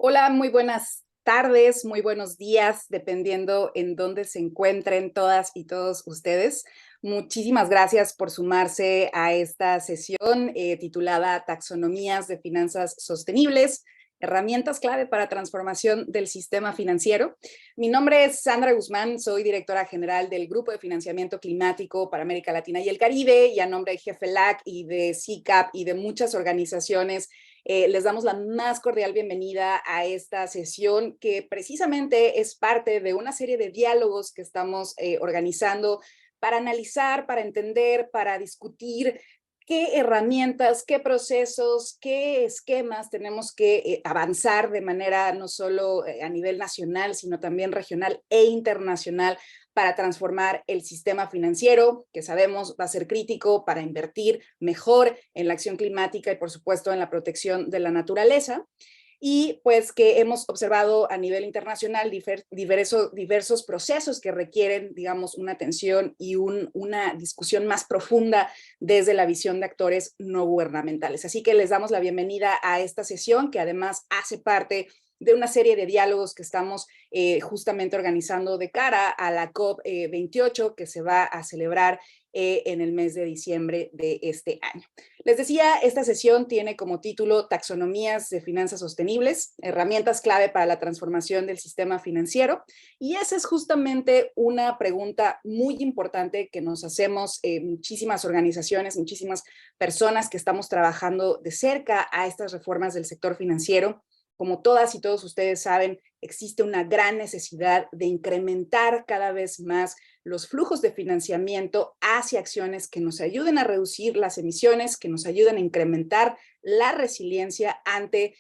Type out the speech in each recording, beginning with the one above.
Hola, muy buenas tardes, muy buenos días, dependiendo en dónde se encuentren todas y todos ustedes. Muchísimas gracias por sumarse a esta sesión titulada Taxonomías de Finanzas Sostenibles, herramientas clave para transformación del sistema financiero. Mi nombre es Sandra Guzmán, soy directora general del Grupo de Financiamiento Climático para América Latina y el Caribe, y a nombre de GFLAC y de CICAP y de muchas organizaciones les damos la más cordial bienvenida a esta sesión que precisamente es parte de una serie de diálogos que estamos organizando para analizar, para entender, para discutir qué herramientas, qué procesos, qué esquemas tenemos que avanzar de manera no solo a nivel nacional, sino también regional e internacional para transformar el sistema financiero, que sabemos va a ser crítico para invertir mejor en la acción climática y, por supuesto, en la protección de la naturaleza. Y pues que hemos observado a nivel internacional diversos procesos que requieren, digamos, una atención y una discusión más profunda desde la visión de actores no gubernamentales. Así que les damos la bienvenida a esta sesión, que además hace parte de una serie de diálogos que estamos justamente organizando de cara a la COP28 que se va a celebrar en el mes de diciembre de este año. Les decía, esta sesión tiene como título Taxonomías de Finanzas Sostenibles, herramientas clave para la transformación del sistema financiero, y esa es justamente una pregunta muy importante que nos hacemos muchísimas organizaciones, muchísimas personas que estamos trabajando de cerca a estas reformas del sector financiero. Como todas y todos ustedes saben, existe una gran necesidad de incrementar cada vez más los flujos de financiamiento hacia acciones que nos ayuden a reducir las emisiones, que nos ayuden a incrementar la resiliencia ante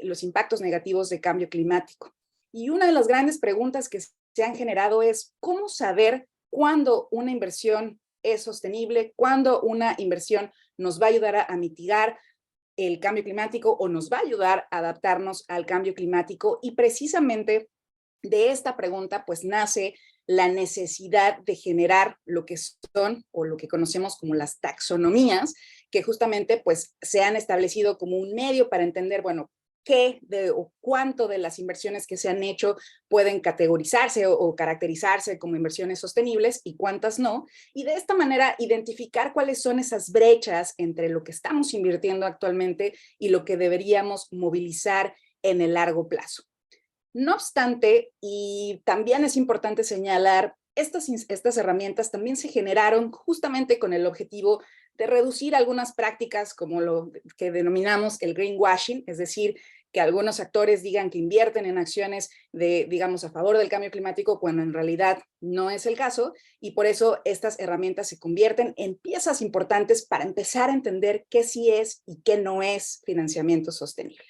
los impactos negativos de cambio climático. Y una de las grandes preguntas que se han generado es cómo saber cuándo una inversión es sostenible, cuándo una inversión nos va a ayudar a mitigar el cambio climático o nos va a ayudar a adaptarnos al cambio climático. Y precisamente de esta pregunta pues nace la necesidad de generar lo que son o lo que conocemos como las taxonomías, que justamente pues se han establecido como un medio para entender, bueno, qué o cuánto de las inversiones que se han hecho pueden categorizarse o caracterizarse como inversiones sostenibles y cuántas no, y de esta manera identificar cuáles son esas brechas entre lo que estamos invirtiendo actualmente y lo que deberíamos movilizar en el largo plazo. No obstante, y también es importante señalar, estas herramientas también se generaron justamente con el objetivo de reducir algunas prácticas como lo que denominamos el greenwashing, es decir, que algunos actores digan que invierten en acciones de, digamos, a favor del cambio climático, cuando en realidad no es el caso, y por eso estas herramientas se convierten en piezas importantes para empezar a entender qué sí es y qué no es financiamiento sostenible.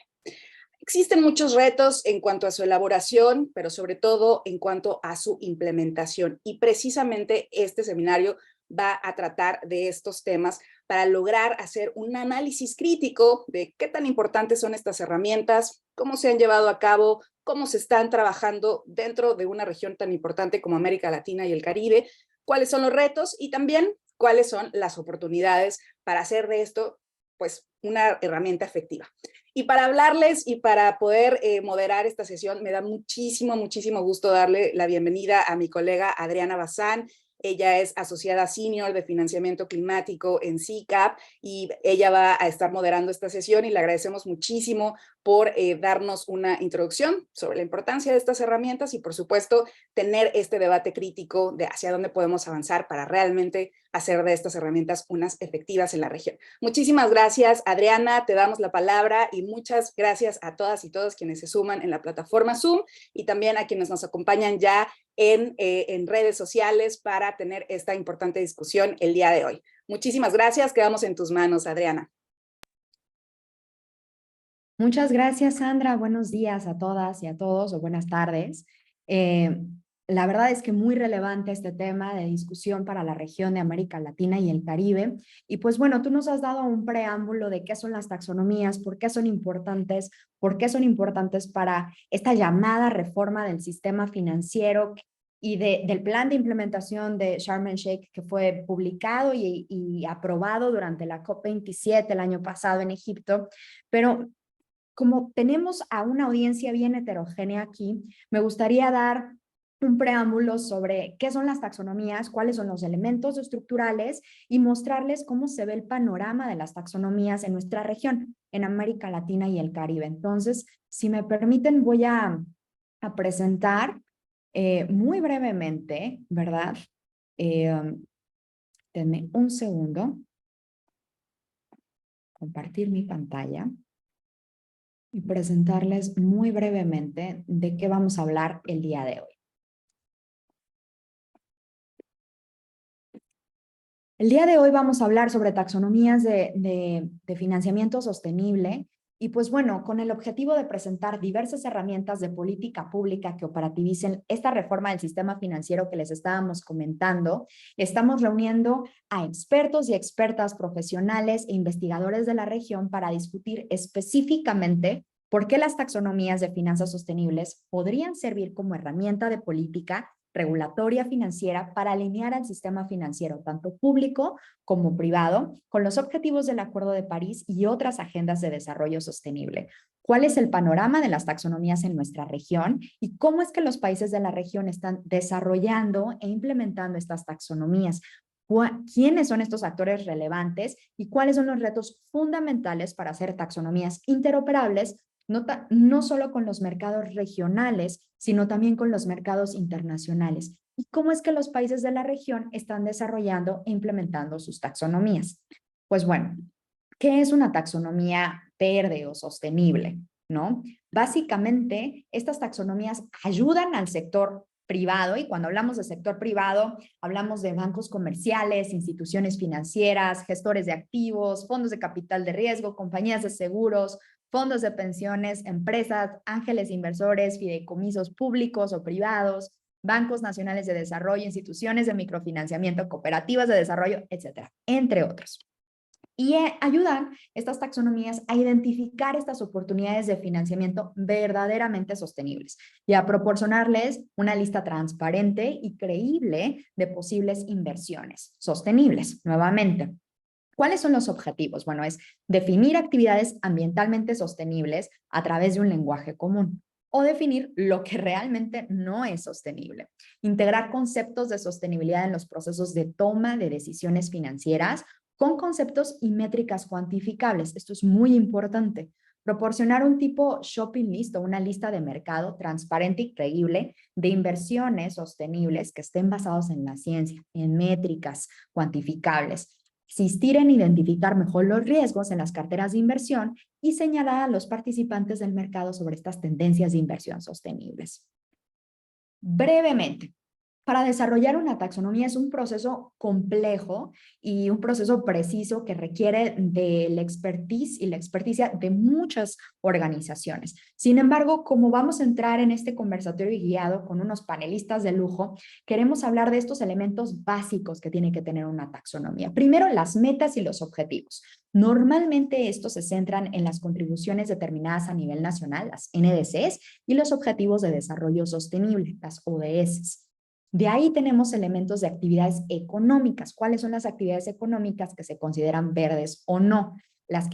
Existen muchos retos en cuanto a su elaboración, pero sobre todo en cuanto a su implementación. Y precisamente este seminario va a tratar de estos temas para lograr hacer un análisis crítico de qué tan importantes son estas herramientas, cómo se han llevado a cabo, cómo se están trabajando dentro de una región tan importante como América Latina y el Caribe, cuáles son los retos y también cuáles son las oportunidades para hacer de esto pues una herramienta efectiva. Y para hablarles y para poder moderar esta sesión, me da muchísimo gusto darle la bienvenida a mi colega Adriana Bazán. Ella es asociada senior de financiamiento climático en CICAP y ella va a estar moderando esta sesión, y le agradecemos muchísimo por darnos una introducción sobre la importancia de estas herramientas y, por supuesto, tener este debate crítico de hacia dónde podemos avanzar para realmente hacer de estas herramientas unas efectivas en la región. Muchísimas gracias, Adriana, te damos la palabra, y muchas gracias a todas y todos quienes se suman en la plataforma Zoom y también a quienes nos acompañan ya en redes sociales para tener esta importante discusión el día de hoy. Muchísimas gracias, quedamos en tus manos, Adriana. Muchas gracias, Sandra. Buenos días a todas y a todos, o buenas tardes. Eh, la verdad es que muy relevante este tema de discusión para la región de América Latina y el Caribe. Y pues bueno, tú nos has dado un preámbulo de qué son las taxonomías, por qué son importantes para esta llamada reforma del sistema financiero y del plan de implementación de Sharm el Sheikh, que fue publicado y aprobado durante la COP27 el año pasado en Egipto. Pero como tenemos a una audiencia bien heterogénea aquí, me gustaría dar un preámbulo sobre qué son las taxonomías, cuáles son los elementos estructurales y mostrarles cómo se ve el panorama de las taxonomías en nuestra región, en América Latina y el Caribe. Entonces, si me permiten, voy a presentar muy brevemente, ¿verdad? Denme un segundo, compartir mi pantalla y presentarles muy brevemente de qué vamos a hablar el día de hoy. El día de hoy vamos a hablar sobre taxonomías de financiamiento sostenible y pues bueno, con el objetivo de presentar diversas herramientas de política pública que operativicen esta reforma del sistema financiero que les estábamos comentando, estamos reuniendo a expertos y expertas profesionales e investigadores de la región para discutir específicamente por qué las taxonomías de finanzas sostenibles podrían servir como herramienta de política regulatoria financiera para alinear al sistema financiero, tanto público como privado, con los objetivos del Acuerdo de París y otras agendas de desarrollo sostenible. ¿Cuál es el panorama de las taxonomías en nuestra región y cómo es que los países de la región están desarrollando e implementando estas taxonomías? ¿Quiénes son estos actores relevantes y cuáles son los retos fundamentales para hacer taxonomías interoperables no solo con los mercados regionales, sino también con los mercados internacionales? ¿Y cómo es que los países de la región están desarrollando e implementando sus taxonomías? Pues bueno, ¿qué es una taxonomía verde o sostenible? ¿No? Básicamente, estas taxonomías ayudan al sector privado, y cuando hablamos de sector privado, hablamos de bancos comerciales, instituciones financieras, gestores de activos, fondos de capital de riesgo, compañías de seguros, fondos de pensiones, empresas, ángeles inversores, fideicomisos públicos o privados, bancos nacionales de desarrollo, instituciones de microfinanciamiento, cooperativas de desarrollo, etcétera, entre otros. Y ayudan estas taxonomías a identificar estas oportunidades de financiamiento verdaderamente sostenibles y a proporcionarles una lista transparente y creíble de posibles inversiones sostenibles. Nuevamente, ¿cuáles son los objetivos? Bueno, es definir actividades ambientalmente sostenibles a través de un lenguaje común o definir lo que realmente no es sostenible. Integrar conceptos de sostenibilidad en los procesos de toma de decisiones financieras con conceptos y métricas cuantificables. Esto es muy importante. Proporcionar un tipo shopping list o una lista de mercado transparente y creíble de inversiones sostenibles que estén basados en la ciencia, en métricas cuantificables. Insistir en identificar mejor los riesgos en las carteras de inversión y señalar a los participantes del mercado sobre estas tendencias de inversión sostenibles. Brevemente, para desarrollar una taxonomía es un proceso complejo y un proceso preciso que requiere de la expertise y la experticia de muchas organizaciones. Sin embargo, como vamos a entrar en este conversatorio guiado con unos panelistas de lujo, queremos hablar de estos elementos básicos que tiene que tener una taxonomía. Primero, las metas y los objetivos. Normalmente estos se centran en las contribuciones determinadas a nivel nacional, las NDCs, y los objetivos de desarrollo sostenible, las ODS. De ahí tenemos elementos de actividades económicas. ¿Cuáles son las actividades económicas que se consideran verdes o no? Las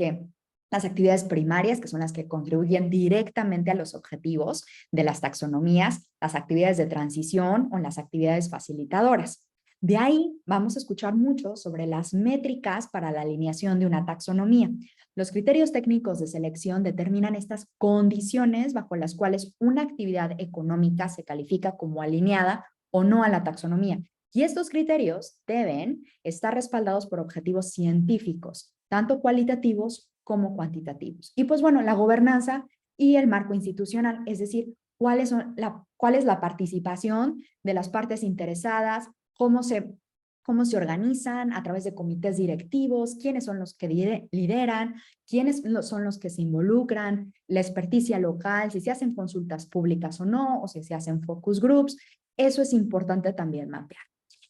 actividades primarias, que son las que contribuyen directamente a los objetivos de las taxonomías, las actividades de transición o las actividades facilitadoras. De ahí vamos a escuchar mucho sobre las métricas para la alineación de una taxonomía. Los criterios técnicos de selección determinan estas condiciones bajo las cuales una actividad económica se califica como alineada o no a la taxonomía. Y estos criterios deben estar respaldados por objetivos científicos, tanto cualitativos como cuantitativos. Y pues bueno, la gobernanza y el marco institucional, es decir, cuál es la participación de las partes interesadas, cómo se organizan a través de comités directivos, quiénes son los que lideran, quiénes son los que se involucran, la experticia local, si se hacen consultas públicas o no, o si se hacen focus groups. Eso es importante también mapear.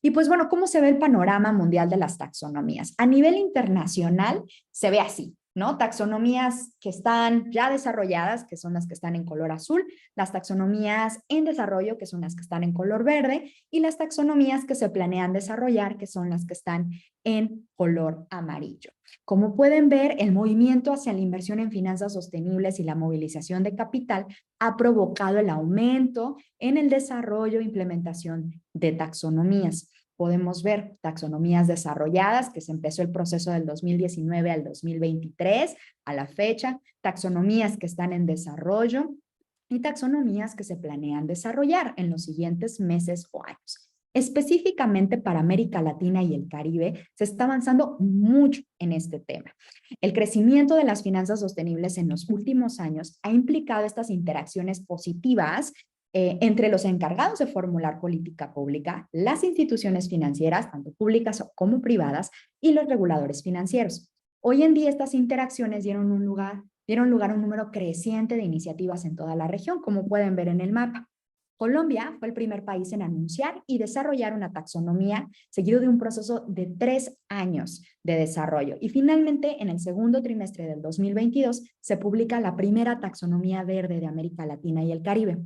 Y pues bueno, ¿cómo se ve el panorama mundial de las taxonomías? A nivel internacional se ve así. ¿no? Taxonomías que están ya desarrolladas, que son las que están en color azul, las taxonomías en desarrollo, que son las que están en color verde, y las taxonomías que se planean desarrollar, que son las que están en color amarillo. Como pueden ver, el movimiento hacia la inversión en finanzas sostenibles y la movilización de capital ha provocado el aumento en el desarrollo e implementación de taxonomías. Podemos ver taxonomías desarrolladas, que se empezó el proceso del 2019 al 2023, a la fecha, taxonomías que están en desarrollo y taxonomías que se planean desarrollar en los siguientes meses o años. Específicamente para América Latina y el Caribe, se está avanzando mucho en este tema. El crecimiento de las finanzas sostenibles en los últimos años ha implicado estas interacciones positivas entre los encargados de formular política pública, las instituciones financieras, tanto públicas como privadas, y los reguladores financieros. Hoy en día estas interacciones dieron lugar a un número creciente de iniciativas en toda la región, como pueden ver en el mapa. Colombia fue el primer país en anunciar y desarrollar una taxonomía, seguido de un proceso de 3 años de desarrollo. Y finalmente, en el segundo trimestre del 2022, se publica la primera taxonomía verde de América Latina y el Caribe.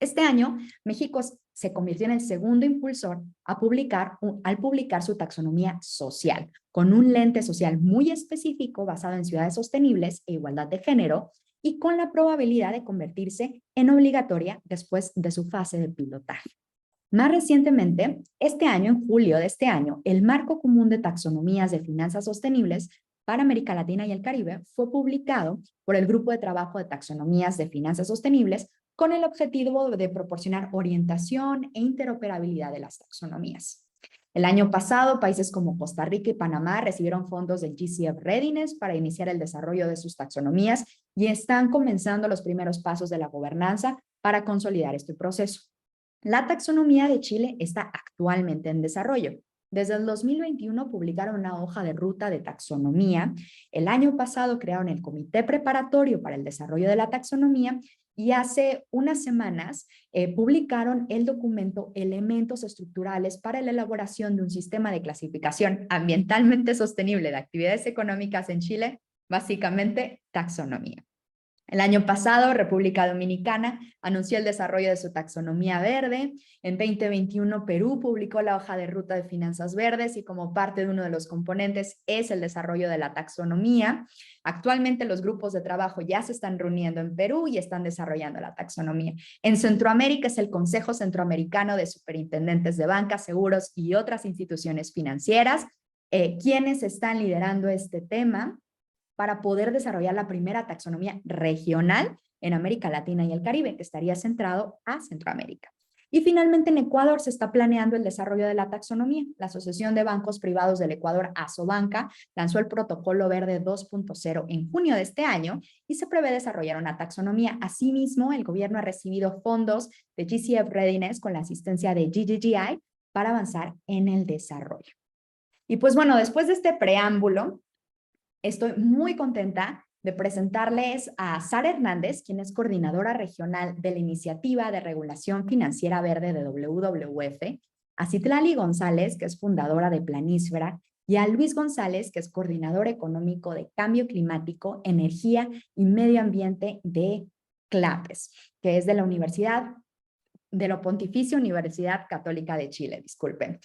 Este año, México se convirtió en el segundo impulsor al publicar su taxonomía social, con un lente social muy específico basado en ciudades sostenibles e igualdad de género, y con la probabilidad de convertirse en obligatoria después de su fase de pilotaje. Más recientemente, este año, en julio de este año, el Marco Común de Taxonomías de Finanzas Sostenibles para América Latina y el Caribe fue publicado por el Grupo de Trabajo de Taxonomías de Finanzas Sostenibles con el objetivo de proporcionar orientación e interoperabilidad de las taxonomías. El año pasado, países como Costa Rica y Panamá recibieron fondos del GCF Readiness para iniciar el desarrollo de sus taxonomías y están comenzando los primeros pasos de la gobernanza para consolidar este proceso. La taxonomía de Chile está actualmente en desarrollo. Desde el 2021 publicaron una hoja de ruta de taxonomía. El año pasado crearon el Comité Preparatorio para el Desarrollo de la Taxonomía y hace unas semanas publicaron el documento Elementos Estructurales para la elaboración de un sistema de clasificación ambientalmente sostenible de actividades económicas en Chile, básicamente taxonomía. El año pasado, República Dominicana anunció el desarrollo de su taxonomía verde. En 2021, Perú publicó la hoja de ruta de finanzas verdes y como parte de uno de los componentes es el desarrollo de la taxonomía. Actualmente los grupos de trabajo ya se están reuniendo en Perú y están desarrollando la taxonomía. En Centroamérica es el Consejo Centroamericano de Superintendentes de Banca, Seguros y otras instituciones financieras, quienes están liderando este tema para poder desarrollar la primera taxonomía regional en América Latina y el Caribe, que estaría centrado a Centroamérica. Y finalmente en Ecuador se está planeando el desarrollo de la taxonomía. La Asociación de Bancos Privados del Ecuador, Asobanca, lanzó el Protocolo Verde 2.0 en junio de este año y se prevé desarrollar una taxonomía. Asimismo, el gobierno ha recibido fondos de GCF Readiness con la asistencia de GGGI para avanzar en el desarrollo. Y pues bueno, después de este preámbulo, estoy muy contenta de presentarles a Sara Hernández, quien es coordinadora regional de la Iniciativa de Regulación Financiera Verde de WWF, a Citlali González, que es fundadora de Planísfera, y a Luis González, que es coordinador económico de Cambio Climático, Energía y Medio Ambiente de CLAPES, que es de la Pontificia Universidad Católica de Chile, disculpen.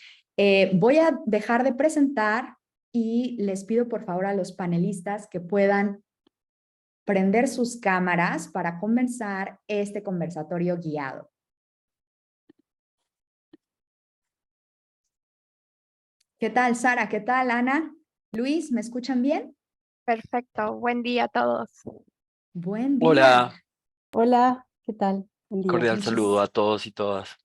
Voy a dejar de presentar y les pido por favor a los panelistas que puedan prender sus cámaras para comenzar este conversatorio guiado. ¿Qué tal, Sara? ¿Qué tal, Ana? Luis, ¿me escuchan bien? Perfecto, buen día a todos. Buen día. Hola, Hola, ¿qué tal? Buen día. cordial saludo a todos y todas.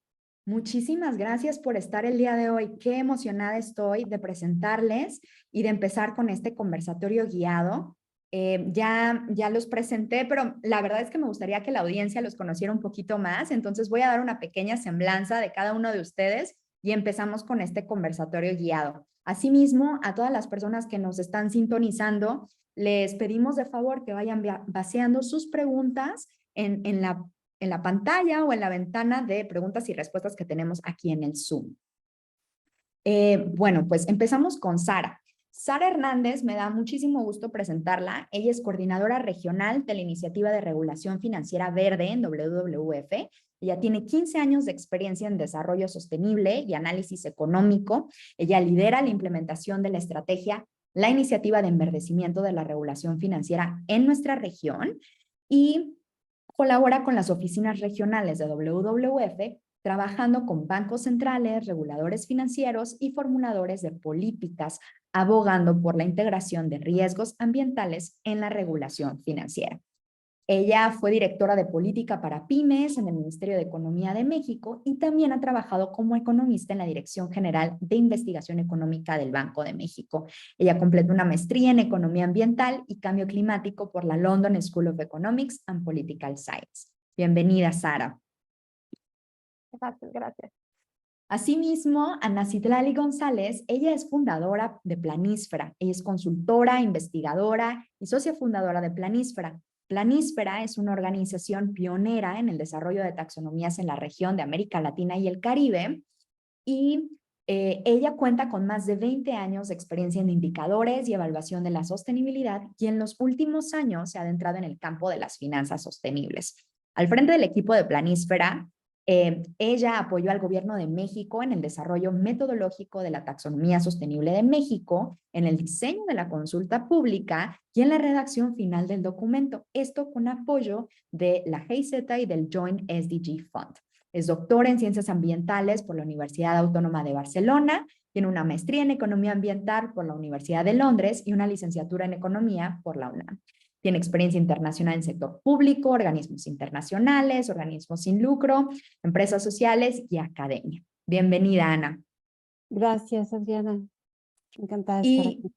Muchísimas gracias por estar el día de hoy. Qué emocionada estoy de presentarles y de empezar con este conversatorio guiado. Ya los presenté, pero la verdad es que me gustaría que la audiencia los conociera un poquito más. Entonces voy a dar una pequeña semblanza de cada uno de ustedes y empezamos con este conversatorio guiado. Asimismo, a todas las personas que nos están sintonizando, les pedimos de favor que vayan vaciando sus preguntas en la pantalla o en la ventana de preguntas y respuestas que tenemos aquí en el Zoom. Bueno, pues empezamos con Sara. Sara Hernández, me da muchísimo gusto presentarla. Ella es coordinadora regional de la Iniciativa de Regulación Financiera Verde en WWF. Ella tiene 15 años de experiencia en desarrollo sostenible y análisis económico. Ella lidera la implementación de la estrategia, la iniciativa de enverdecimiento de la regulación financiera en nuestra región y colabora con las oficinas regionales de WWF, trabajando con bancos centrales, reguladores financieros y formuladores de políticas, abogando por la integración de riesgos ambientales en la regulación financiera. Ella fue directora de política para pymes en el Ministerio de Economía de México y también ha trabajado como economista en la Dirección General de Investigación Económica del Banco de México. Ella completó una maestría en Economía Ambiental y Cambio Climático por la London School of Economics and Political Science. Bienvenida, Sara. Gracias. Asimismo, Ana Citlali González, ella es fundadora de Planísfera. Ella es consultora, investigadora y socia fundadora de Planísfera. Planísfera es una organización pionera en el desarrollo de taxonomías en la región de América Latina y el Caribe, y ella cuenta con más de 20 años de experiencia en indicadores y evaluación de la sostenibilidad, y en los últimos años se ha adentrado en el campo de las finanzas sostenibles. Al frente del equipo de Planísfera, ella apoyó al gobierno de México en el desarrollo metodológico de la taxonomía sostenible de México, en el diseño de la consulta pública y en la redacción final del documento. Esto con apoyo de la GIZ y del Joint SDG Fund. Es doctora en Ciencias Ambientales por la Universidad Autónoma de Barcelona, tiene una maestría en Economía Ambiental por la Universidad de Londres y una licenciatura en Economía por la UNAM. Tiene experiencia internacional en sector público, organismos internacionales, organismos sin lucro, empresas sociales y academia. Bienvenida, Ana. Gracias, Adriana. Encantada de estar aquí.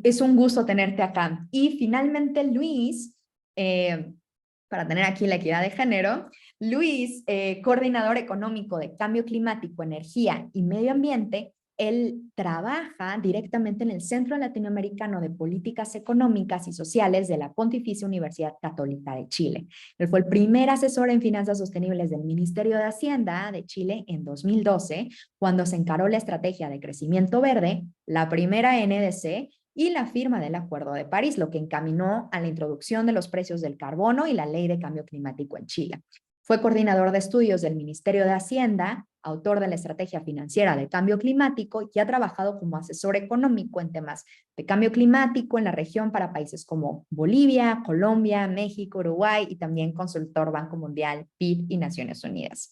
Es un gusto tenerte acá. Y finalmente, Luis, para tener aquí la equidad de género, Luis, coordinador económico de Cambio Climático, Energía y Medio Ambiente. Él trabaja directamente en el Centro Latinoamericano de Políticas Económicas y Sociales de la Pontificia Universidad Católica de Chile. Él fue el primer asesor en finanzas sostenibles del Ministerio de Hacienda de Chile en 2012, cuando se encaró la estrategia de crecimiento verde, la primera NDC y la firma del Acuerdo de París, lo que encaminó a la introducción de los precios del carbono y la Ley de Cambio Climático en Chile. Fue coordinador de estudios del Ministerio de Hacienda, autor de la Estrategia Financiera de Cambio Climático y ha trabajado como asesor económico en temas de cambio climático en la región para países como Bolivia, Colombia, México, Uruguay y también consultor Banco Mundial, PIB y Naciones Unidas.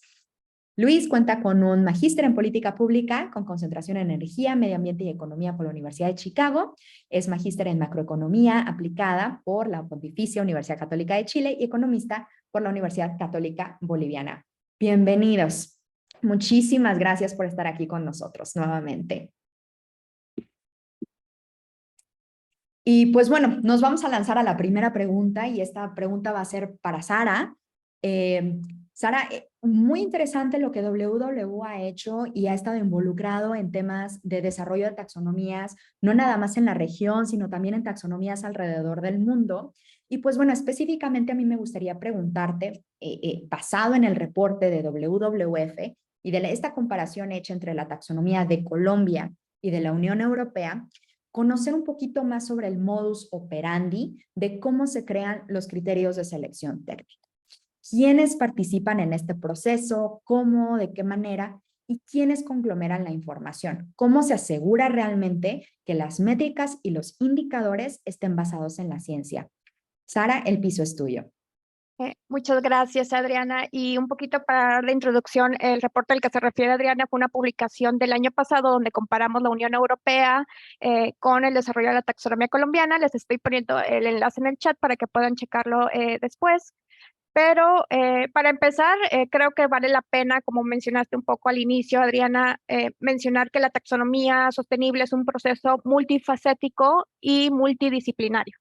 Luis cuenta con un magíster en política pública con concentración en energía, medio ambiente y economía por la Universidad de Chicago. Es magíster en macroeconomía aplicada por la Pontificia Universidad Católica de Chile y economista por la Universidad Católica Boliviana. Bienvenidos. Muchísimas gracias por estar aquí con nosotros nuevamente. Y pues bueno, nos vamos a lanzar a la primera pregunta y esta pregunta va a ser para Sara. Sara, muy interesante lo que WW ha hecho y ha estado involucrado en temas de desarrollo de taxonomías, no nada más en la región, sino también en taxonomías alrededor del mundo. Y pues bueno, específicamente a mí me gustaría preguntarte, basado en el reporte de WWF y de esta comparación hecha entre la taxonomía de Colombia y de la Unión Europea, conocer un poquito más sobre el modus operandi de cómo se crean los criterios de selección técnica. ¿Quiénes participan en este proceso? ¿Cómo? ¿De qué manera? ¿Y quiénes conglomeran la información? ¿Cómo se asegura realmente que las métricas y los indicadores estén basados en la ciencia? Sara, el piso es tuyo. Muchas gracias, Adriana. Y un poquito para la introducción, el reporte al que se refiere Adriana fue una publicación del año pasado donde comparamos la Unión Europea con el desarrollo de la taxonomía colombiana. Les estoy poniendo el enlace en el chat para que puedan checarlo después. Pero para empezar, creo que vale la pena, como mencionaste un poco al inicio, Adriana, mencionar que la taxonomía sostenible es un proceso multifacético y multidisciplinario.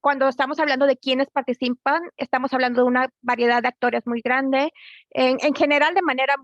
Cuando estamos hablando de quiénes participan, estamos hablando de una variedad de actores muy grande. En general, de manera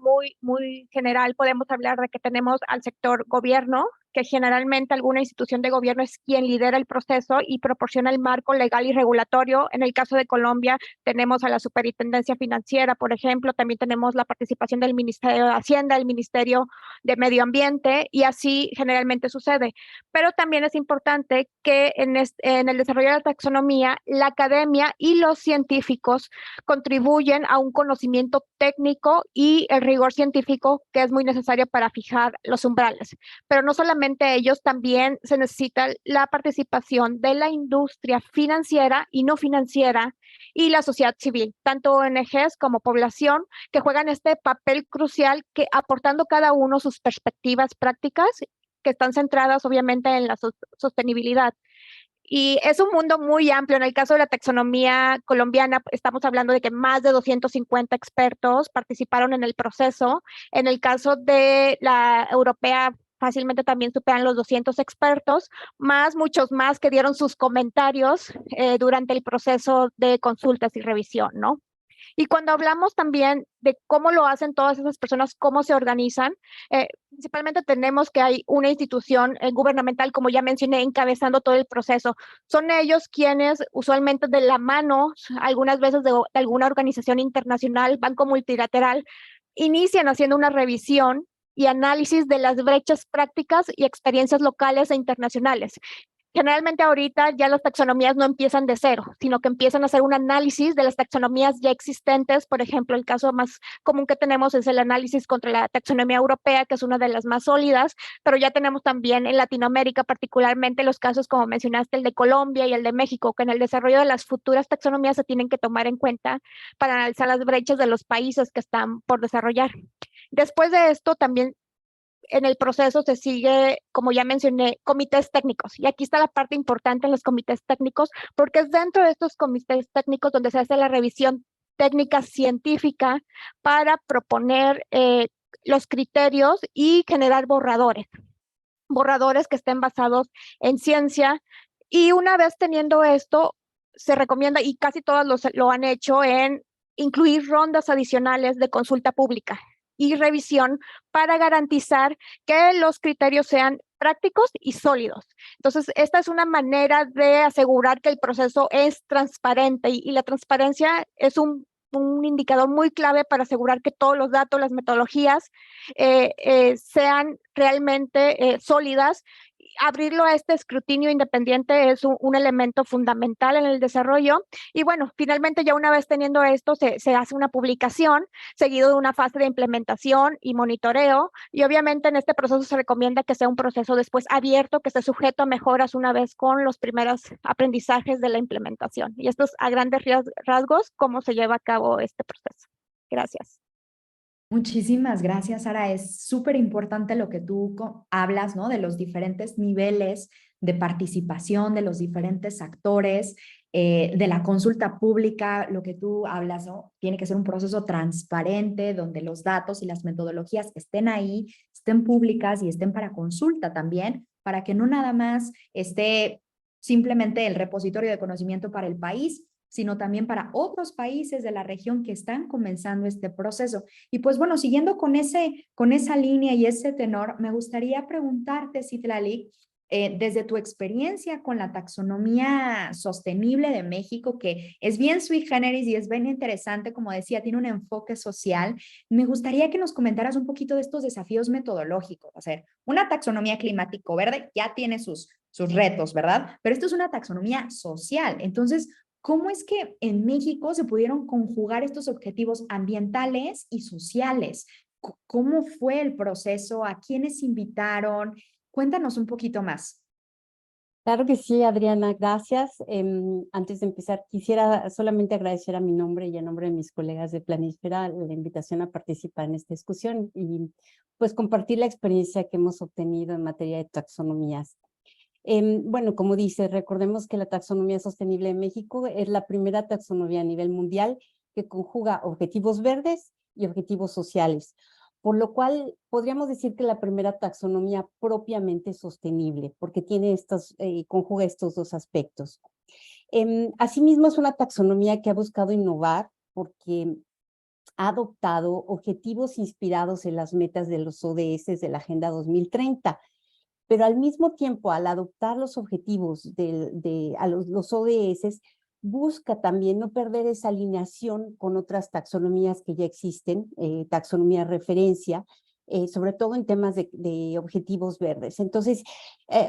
muy general, podemos hablar de que tenemos al sector gobierno, que generalmente alguna institución de gobierno es quien lidera el proceso y proporciona el marco legal y regulatorio. En el caso de Colombia tenemos a la Superintendencia Financiera, por ejemplo, también tenemos la participación del Ministerio de Hacienda, el Ministerio de Medio Ambiente, y así generalmente sucede. Pero también es importante que en el desarrollo de la taxonomía, la academia y los científicos contribuyen a un conocimiento técnico y el rigor científico que es muy necesario para fijar los umbrales. Pero no solamente ellos, también se necesita la participación de la industria financiera y no financiera y la sociedad civil, tanto ONGs como población, que juegan este papel crucial, que aportando cada uno sus perspectivas prácticas que están centradas obviamente en la sostenibilidad. Y es un mundo muy amplio. En el caso de la taxonomía colombiana, estamos hablando de que más de 250 expertos participaron en el proceso. En el caso de la europea, fácilmente también superan los 200 expertos, más muchos más que dieron sus comentarios durante el proceso de consultas y revisión, ¿no? Y cuando hablamos también de cómo lo hacen todas esas personas, cómo se organizan, principalmente tenemos que hay una institución gubernamental, como ya mencioné, encabezando todo el proceso. Son ellos quienes usualmente de la mano, algunas veces de alguna organización internacional, banco multilateral, inician haciendo una revisión y análisis de las brechas prácticas y experiencias locales e internacionales. Generalmente ahorita ya las taxonomías no empiezan de cero, sino que empiezan a hacer un análisis de las taxonomías ya existentes. Por ejemplo, el caso más común que tenemos es el análisis contra la taxonomía europea, que es una de las más sólidas, pero ya tenemos también en Latinoamérica, particularmente los casos, como mencionaste, el de Colombia y el de México, que en el desarrollo de las futuras taxonomías se tienen que tomar en cuenta para analizar las brechas de los países que están por desarrollar. Después de esto, también en el proceso se sigue, como ya mencioné, comités técnicos. Y aquí está la parte importante en los comités técnicos, porque es dentro de estos comités técnicos donde se hace la revisión técnica científica para proponer los criterios y generar borradores que estén basados en ciencia. Y una vez teniendo esto, se recomienda, y casi todos lo han hecho, en incluir rondas adicionales de consulta pública y revisión para garantizar que los criterios sean prácticos y sólidos. Entonces, esta es una manera de asegurar que el proceso es transparente, y la transparencia es un indicador muy clave para asegurar que todos los datos, las metodologías sean realmente sólidas. Abrirlo a este escrutinio independiente es un elemento fundamental en el desarrollo. Y bueno, finalmente ya una vez teniendo esto, se hace una publicación, seguido de una fase de implementación y monitoreo. Y obviamente en este proceso se recomienda que sea un proceso después abierto, que esté sujeto a mejoras una vez con los primeros aprendizajes de la implementación. Y esto es a grandes rasgos cómo se lleva a cabo este proceso. Gracias. Muchísimas gracias, Sara. Es súper importante lo que tú hablas, ¿no? De los diferentes niveles de participación, de los diferentes actores, de la consulta pública, lo que tú hablas, ¿no? Tiene que ser un proceso transparente donde los datos y las metodologías estén ahí, estén públicas y estén para consulta también, para que no nada más esté simplemente el repositorio de conocimiento para el país, sino también para otros países de la región que están comenzando este proceso. Y pues bueno, siguiendo con esa línea y ese tenor, me gustaría preguntarte, Citlali, desde tu experiencia con la taxonomía sostenible de México, que es bien sui generis y es bien interesante, como decía, tiene un enfoque social, me gustaría que nos comentaras un poquito de estos desafíos metodológicos. O sea, una taxonomía climático verde ya tiene sus retos, ¿verdad? Pero esto es una taxonomía social. Entonces, ¿cómo es que en México se pudieron conjugar estos objetivos ambientales y sociales? ¿Cómo fue el proceso? ¿A quiénes invitaron? Cuéntanos un poquito más. Claro que sí, Adriana, gracias. Antes de empezar, quisiera solamente agradecer a mi nombre y a nombre de mis colegas de Planisfera la invitación a participar en esta discusión y pues compartir la experiencia que hemos obtenido en materia de taxonomías. Bueno, como dice, recordemos que la taxonomía sostenible de México es la primera taxonomía a nivel mundial que conjuga objetivos verdes y objetivos sociales, por lo cual podríamos decir que la primera taxonomía propiamente sostenible, porque tiene conjuga estos dos aspectos. Asimismo, es una taxonomía que ha buscado innovar porque ha adoptado objetivos inspirados en las metas de los ODS de la Agenda 2030, pero al mismo tiempo, al adoptar los objetivos los ODS, busca también no perder esa alineación con otras taxonomías que ya existen, taxonomía referencia, sobre todo en temas de objetivos verdes. Entonces,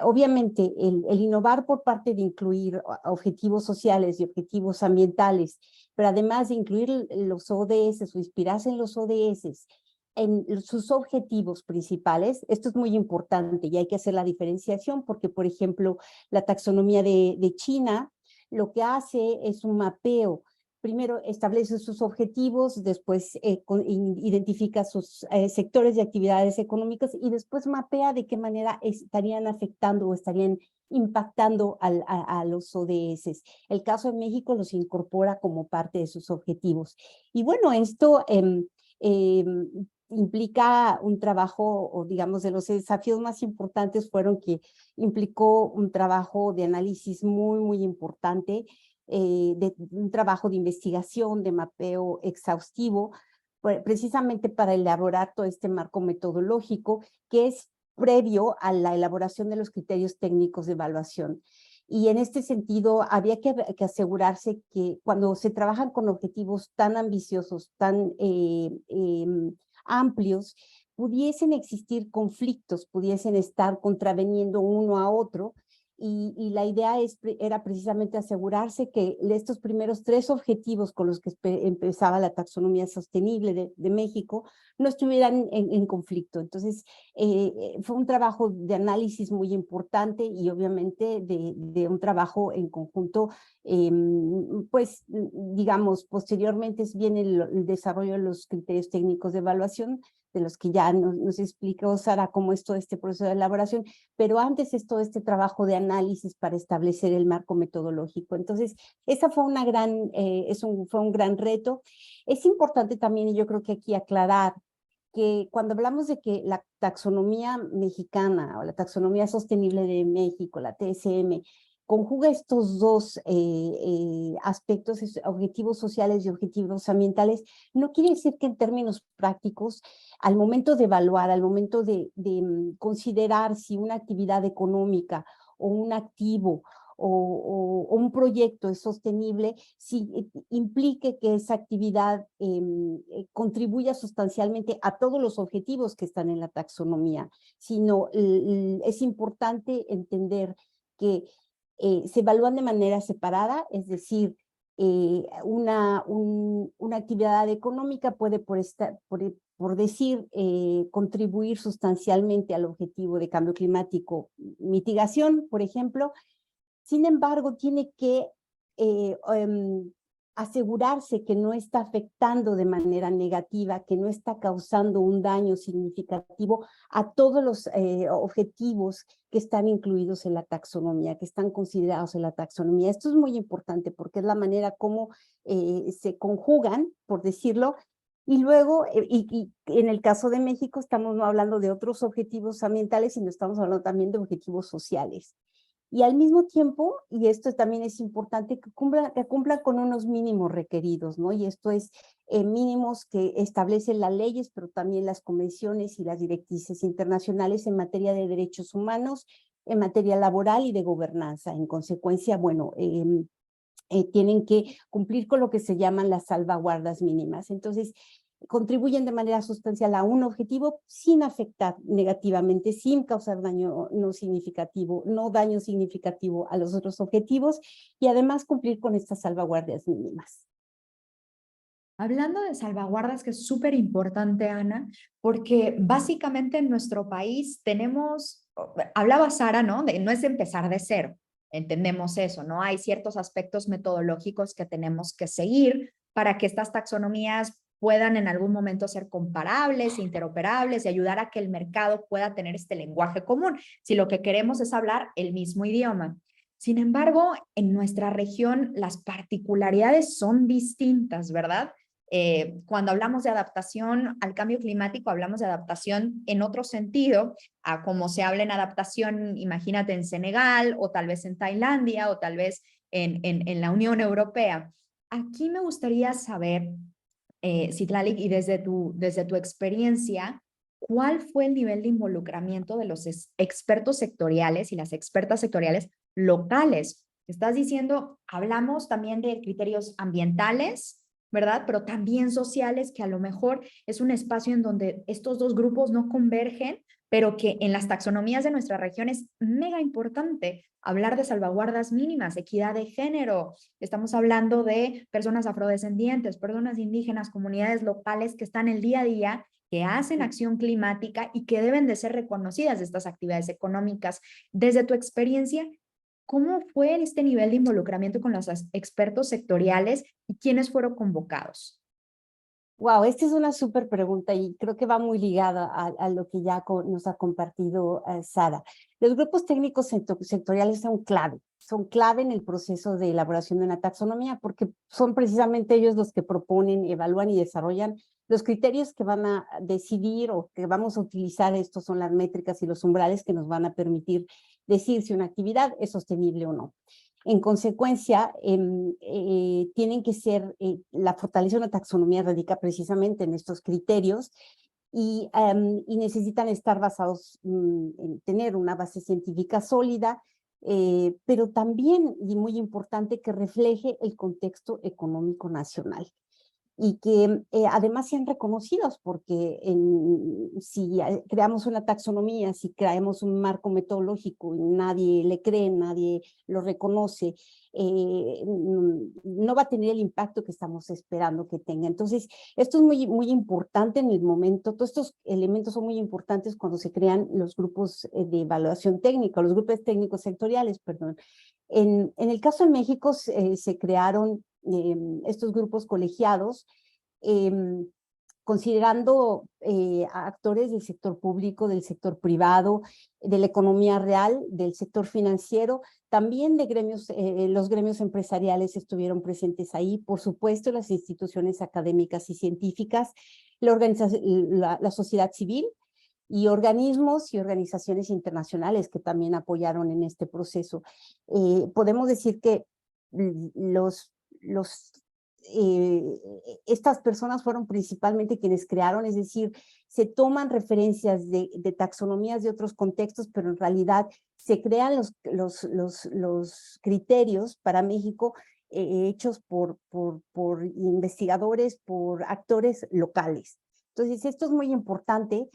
obviamente, el innovar por parte de incluir objetivos sociales y objetivos ambientales, pero además de incluir los ODS o inspirarse en los ODS, en sus objetivos principales, esto es muy importante y hay que hacer la diferenciación porque, por ejemplo, la taxonomía de China lo que hace es un mapeo. Primero establece sus objetivos, después identifica sus sectores de actividades económicas y después mapea de qué manera estarían afectando o estarían impactando a los ODS. El caso de México los incorpora como parte de sus objetivos. Y bueno, esto implica un trabajo, o digamos, de los desafíos más importantes fueron que implicó un trabajo de análisis muy importante, un trabajo de investigación, de mapeo exhaustivo, precisamente para elaborar todo este marco metodológico que es previo a la elaboración de los criterios técnicos de evaluación. Y en este sentido, había que asegurarse que cuando se trabajan con objetivos tan ambiciosos, tan amplios, pudiesen existir conflictos, pudiesen estar contraveniendo uno a otro, y la idea era precisamente asegurarse que estos primeros 3 objetivos con los que empezaba la taxonomía sostenible de México no estuvieran en conflicto. Entonces, fue un trabajo de análisis muy importante y obviamente de un trabajo en conjunto, pues, digamos, posteriormente viene el desarrollo de los criterios técnicos de evaluación, de los que ya nos explicó Sara cómo es todo este proceso de elaboración, pero antes es todo este trabajo de análisis para establecer el marco metodológico. Entonces, esa fue fue un gran reto. Es importante también, y yo creo que aquí aclarar, que cuando hablamos de que la taxonomía mexicana o la taxonomía sostenible de México, la TSM, conjuga estos 2 aspectos, objetivos sociales y objetivos ambientales, no quiere decir que en términos prácticos, al momento de evaluar, al momento de considerar si una actividad económica o un activo o un proyecto es sostenible, si implique que esa actividad contribuya sustancialmente a todos los objetivos que están en la taxonomía, sino es importante entender que se evalúan de manera separada, es decir, una actividad económica puede por decir, contribuir sustancialmente al objetivo de cambio climático, mitigación, por ejemplo. Sin embargo, tiene que asegurarse que no está afectando de manera negativa, que no está causando un daño significativo a todos los objetivos que están incluidos en la taxonomía, que están considerados en la taxonomía. Esto es muy importante porque es la manera como se conjugan, por decirlo, y luego, y en el caso de México, estamos no hablando de otros objetivos ambientales, sino estamos hablando también de objetivos sociales. Y al mismo tiempo, y esto también es importante, que cumpla con unos mínimos requeridos, ¿no? Y esto es mínimos que establecen las leyes, pero también las convenciones y las directrices internacionales en materia de derechos humanos, en materia laboral y de gobernanza. En consecuencia, bueno, tienen que cumplir con lo que se llaman las salvaguardas mínimas. Entonces, contribuyen de manera sustancial a un objetivo sin afectar negativamente, sin causar daño no daño significativo a los otros objetivos, y además cumplir con estas salvaguardias mínimas. Hablando de salvaguardas, que es súper importante, Ana, porque básicamente en nuestro país hablaba Sara, ¿no? No es de empezar de cero, entendemos eso, ¿no? Hay ciertos aspectos metodológicos que tenemos que seguir para que estas taxonomías puedan en algún momento ser comparables, interoperables y ayudar a que el mercado pueda tener este lenguaje común, si lo que queremos es hablar el mismo idioma. Sin embargo, en nuestra región las particularidades son distintas, ¿verdad? Cuando hablamos de adaptación al cambio climático, hablamos de adaptación en otro sentido, a como se habla en adaptación, imagínate, en Senegal, o tal vez en Tailandia, o tal vez en la Unión Europea. Aquí me gustaría saber, Citlali, y desde tu experiencia, ¿cuál fue el nivel de involucramiento de los expertos sectoriales y las expertas sectoriales locales? Estás diciendo, hablamos también de criterios ambientales, ¿verdad? Pero también sociales, que a lo mejor es un espacio en donde estos dos grupos no convergen, pero que en las taxonomías de nuestra región es mega importante hablar de salvaguardas mínimas, equidad de género. Estamos hablando de personas afrodescendientes, personas indígenas, comunidades locales que están el día a día, que hacen acción climática y que deben de ser reconocidas de estas actividades económicas. Desde tu experiencia, ¿cómo fue este nivel de involucramiento con los expertos sectoriales y quiénes fueron convocados? Wow, esta es una súper pregunta y creo que va muy ligada a lo que ya nos ha compartido Sara. Los grupos técnicos sectoriales son clave en el proceso de elaboración de una taxonomía porque son precisamente ellos los que proponen, evalúan y desarrollan los criterios que van a decidir o que vamos a utilizar. Estos son las métricas y los umbrales que nos van a permitir decir si una actividad es sostenible o no. En consecuencia, tienen que ser, la fortaleza de una taxonomía radica precisamente en estos criterios y necesitan estar basados en tener una base científica sólida, pero también, y muy importante, que refleje el contexto económico nacional. Y que además sean reconocidos, porque si creamos una taxonomía, si creamos un marco metodológico y nadie le cree, nadie lo reconoce, no va a tener el impacto que estamos esperando que tenga. Entonces, esto es muy importante en el momento, todos estos elementos son muy importantes cuando se crean los grupos de evaluación técnica, los grupos técnicos sectoriales, perdón. En el caso de México se crearon estos grupos colegiados, considerando a actores del sector público, del sector privado, de la economía real, del sector financiero, también de gremios, los gremios empresariales estuvieron presentes ahí, por supuesto las instituciones académicas y científicas, la sociedad civil, y organismos y organizaciones internacionales que también apoyaron en este proceso. Podemos decir que estas personas fueron principalmente quienes crearon, es decir, se toman referencias de taxonomías de otros contextos, pero en realidad se crean los criterios para México hechos por investigadores, por actores locales. Entonces, esto es muy importante.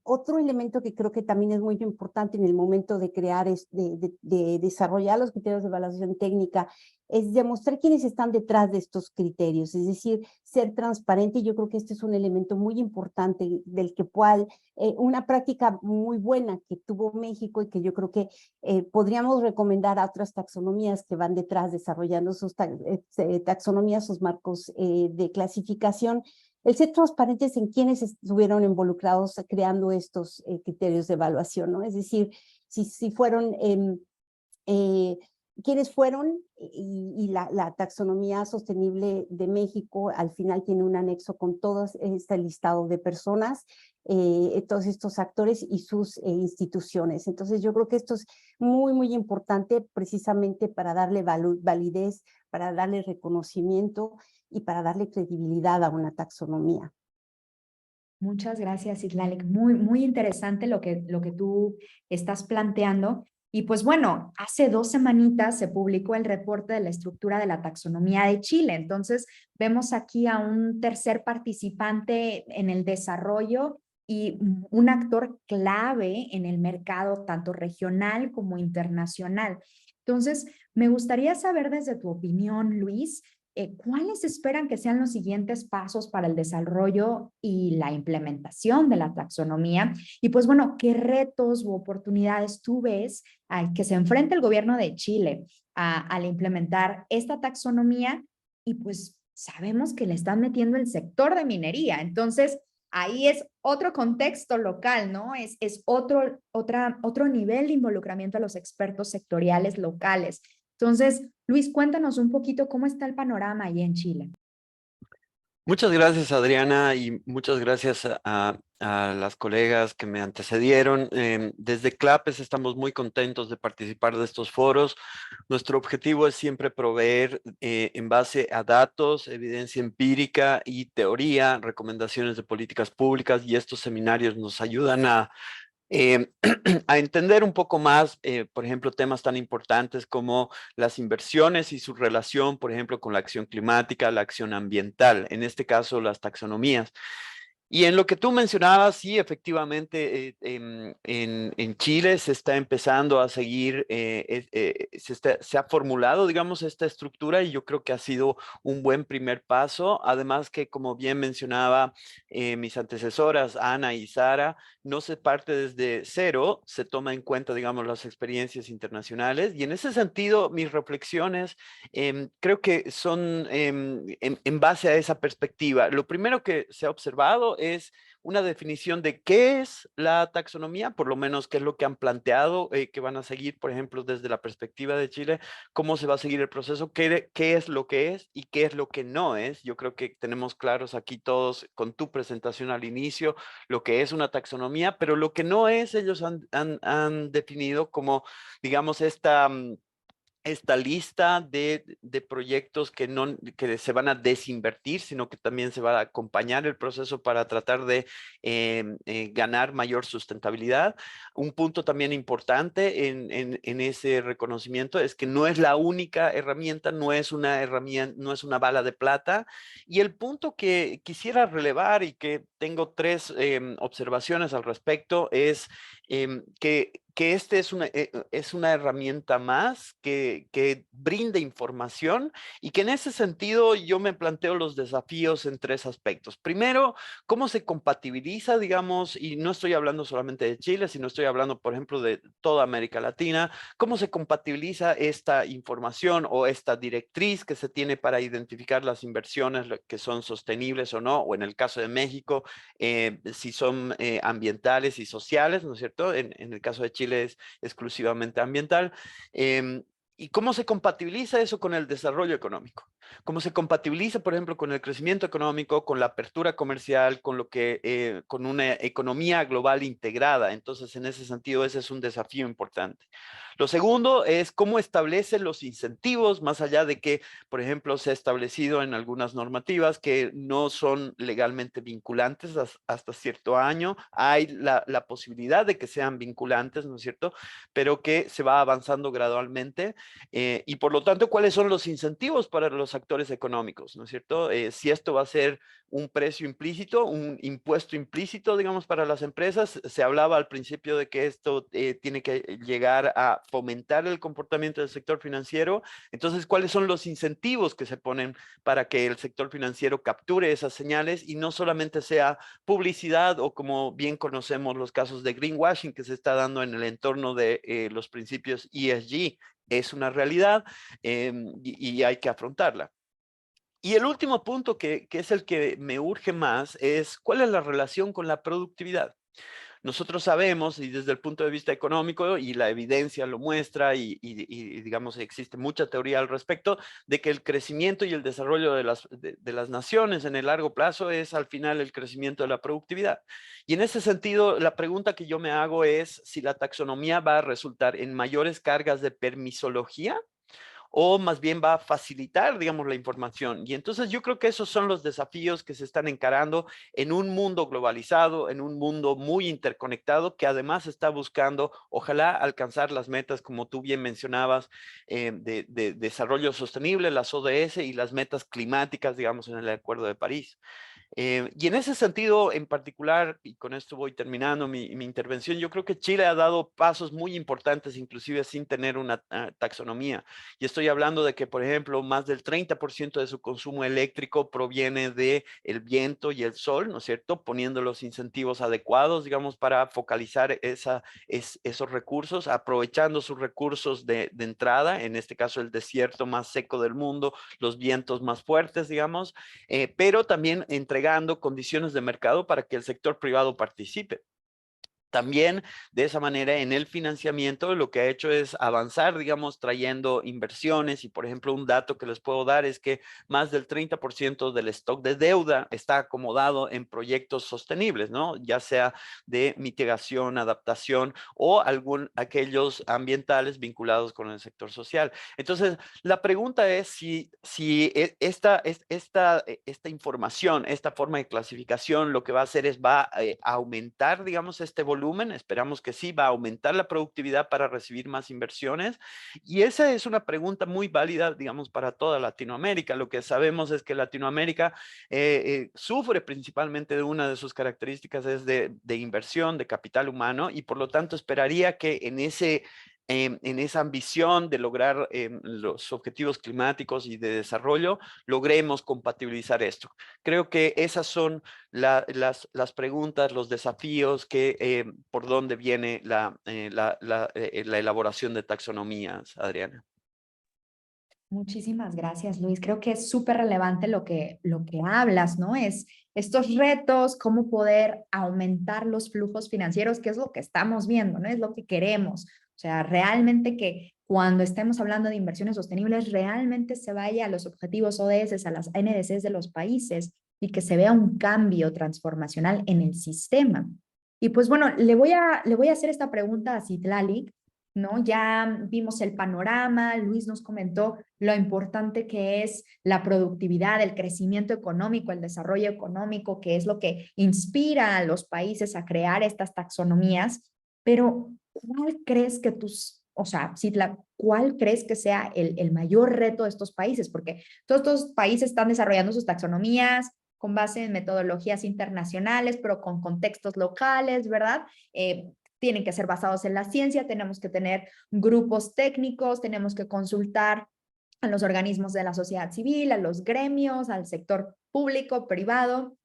Otro elemento que creo que también es muy importante en el momento de crear, de desarrollar los criterios de evaluación técnica, es demostrar quiénes están detrás de estos criterios, es decir, ser transparente. Yo creo que este es un elemento muy importante del que una práctica muy buena que tuvo México y que yo creo que podríamos recomendar a otras taxonomías que van detrás desarrollando sus taxonomías, sus marcos de clasificación. El ser transparentes en quienes estuvieron involucrados creando estos criterios de evaluación, ¿no? Es decir, si fueron, quiénes fueron, y la taxonomía sostenible de México al final tiene un anexo con todo este listado de personas, todos estos actores y sus instituciones. Entonces yo creo que esto es muy importante precisamente para darle validez, para darle reconocimiento y para darle credibilidad a una taxonomía. Muchas gracias, Itlalik. Muy interesante lo que tú estás planteando. Y pues bueno, hace 2 semanitas se publicó el reporte de la estructura de la taxonomía de Chile. Entonces, vemos aquí a un tercer participante en el desarrollo y un actor clave en el mercado, tanto regional como internacional. Entonces, me gustaría saber desde tu opinión, Luis, ¿cuáles esperan que sean los siguientes pasos para el desarrollo y la implementación de la taxonomía? Y pues bueno, ¿qué retos u oportunidades tú ves a que se enfrenta el gobierno de Chile al implementar esta taxonomía? Y pues sabemos que le están metiendo el sector de minería, entonces ahí es otro contexto local, ¿no? Es otro nivel de involucramiento a los expertos sectoriales locales. Entonces, Luis, cuéntanos un poquito cómo está el panorama ahí en Chile. Muchas gracias, Adriana, y muchas gracias a las colegas que me antecedieron. Desde CLAPES estamos muy contentos de participar de estos foros. Nuestro objetivo es siempre proveer en base a datos, evidencia empírica y teoría, recomendaciones de políticas públicas, y estos seminarios nos ayudan eh, a entender un poco más, por ejemplo, temas tan importantes como las inversiones y su relación, por ejemplo, con la acción climática, la acción ambiental, en este caso las taxonomías. Y en lo que tú mencionabas, sí, efectivamente, en Chile se está empezando a seguir, se ha formulado, digamos, esta estructura, y yo creo que ha sido un buen primer paso. Además que, como bien mencionaba mis antecesoras, Ana y Sara, no se parte desde cero, se toma en cuenta, digamos, las experiencias internacionales. Y en ese sentido, mis reflexiones creo que son en base a esa perspectiva. Lo primero que se ha observado es una definición de qué es la taxonomía, por lo menos qué es lo que han planteado, que van a seguir, por ejemplo, desde la perspectiva de Chile, cómo se va a seguir el proceso, qué es lo que es y qué es lo que no es. Yo creo que tenemos claros aquí todos con tu presentación al inicio lo que es una taxonomía, pero lo que no es, ellos han definido como, digamos, esta lista de proyectos que se van a desinvertir, sino que también se va a acompañar el proceso para tratar de ganar mayor sustentabilidad. Un punto también importante en ese reconocimiento es que no es la única herramienta, no es una herramienta, no es una bala de plata. Y el punto que quisiera relevar y que tengo tres observaciones al respecto es que este es una herramienta más que brinde información, y que en ese sentido yo me planteo los desafíos en tres aspectos. Primero, cómo se compatibiliza, digamos, y no estoy hablando solamente de Chile, sino estoy hablando, por ejemplo, de toda América Latina, cómo se compatibiliza esta información o esta directriz que se tiene para identificar las inversiones que son sostenibles o no, o en el caso de México, si son ambientales y sociales, ¿no es cierto? En el caso de Chile es exclusivamente ambiental. ¿Y cómo se compatibiliza eso con el desarrollo económico? ¿Cómo se compatibiliza, por ejemplo, con el crecimiento económico, con la apertura comercial, con una economía global integrada? Entonces, en ese sentido, ese es un desafío importante. Lo segundo es cómo establece los incentivos, más allá de que, por ejemplo, se ha establecido en algunas normativas que no son legalmente vinculantes hasta cierto año. Hay la posibilidad de que sean vinculantes, ¿no es cierto? Pero que se va avanzando gradualmente. Y por lo tanto, ¿cuáles son los incentivos para los actores económicos? ¿No es cierto? Si esto va a ser un precio implícito, un impuesto implícito, digamos, para las empresas. Se hablaba al principio de que esto tiene que llegar a fomentar el comportamiento del sector financiero. Entonces, ¿cuáles son los incentivos que se ponen para que el sector financiero capture esas señales y no solamente sea publicidad, o como bien conocemos los casos de greenwashing que se está dando en el entorno de los principios ESG? Es una realidad y hay que afrontarla. Y el último punto que es el que me urge más es cuál es la relación con la productividad. Nosotros sabemos, y desde el punto de vista económico, y la evidencia lo muestra, y digamos, existe mucha teoría al respecto, de que el crecimiento y el desarrollo de las naciones en el largo plazo es al final el crecimiento de la productividad. Y en ese sentido, la pregunta que yo me hago es si la taxonomía va a resultar en mayores cargas de permisología, o más bien va a facilitar, digamos, la información. Y entonces yo creo que esos son los desafíos que se están encarando en un mundo globalizado, en un mundo muy interconectado, que además está buscando, ojalá, alcanzar las metas, como tú bien mencionabas, de desarrollo sostenible, las ODS, y las metas climáticas, digamos, en el Acuerdo de París. Y en ese sentido en particular, y con esto voy terminando mi intervención, yo creo que Chile ha dado pasos muy importantes, inclusive sin tener una taxonomía. Y estoy hablando de que, por ejemplo, más del 30% de su consumo eléctrico proviene del viento y el sol, ¿no es cierto? Poniendo los incentivos adecuados, digamos, para focalizar esos recursos, aprovechando sus recursos de entrada, en este caso el desierto más seco del mundo, los vientos más fuertes, digamos, pero también entregando condiciones de mercado para que el sector privado participe. También de esa manera en el financiamiento lo que ha hecho es avanzar, digamos, trayendo inversiones y, por ejemplo, un dato que les puedo dar es que más del 30% del stock de deuda está acomodado en proyectos sostenibles, ¿no? Ya sea de mitigación, adaptación o aquellos ambientales vinculados con el sector social. Entonces, la pregunta es si esta información, esta forma de clasificación, lo que va a hacer es va a aumentar, digamos, este volumen. Esperamos que sí, va a aumentar la productividad para recibir más inversiones. Y esa es una pregunta muy válida, digamos, para toda Latinoamérica. Lo que sabemos es que Latinoamérica sufre principalmente de una de sus características es de inversión, de capital humano, y por lo tanto esperaría que en esa ambición de lograr los objetivos climáticos y de desarrollo, logremos compatibilizar esto. Creo que esas son las preguntas, los desafíos que por dónde viene la elaboración de taxonomías, Adriana. Muchísimas gracias, Luis. Creo que es súper relevante lo que hablas, ¿no? Es estos retos, cómo poder aumentar los flujos financieros, que es lo que estamos viendo, ¿no? Es lo que queremos. O sea, realmente que cuando estemos hablando de inversiones sostenibles, realmente se vaya a los objetivos ODS, a las NDCs de los países y que se vea un cambio transformacional en el sistema. Y pues bueno, le voy a hacer esta pregunta a Citlali, ¿no? Ya vimos el panorama, Luis nos comentó lo importante que es la productividad, el crecimiento económico, el desarrollo económico, que es lo que inspira a los países a crear estas taxonomías, pero ¿cuál crees que o sea, Citla, ¿cuál crees que sea el mayor reto de estos países? Porque todos estos países están desarrollando sus taxonomías con base en metodologías internacionales, pero con contextos locales, ¿verdad? Tienen que ser basados en la ciencia, tenemos que tener grupos técnicos, tenemos que consultar a los organismos de la sociedad civil, a los gremios, al sector público, privado.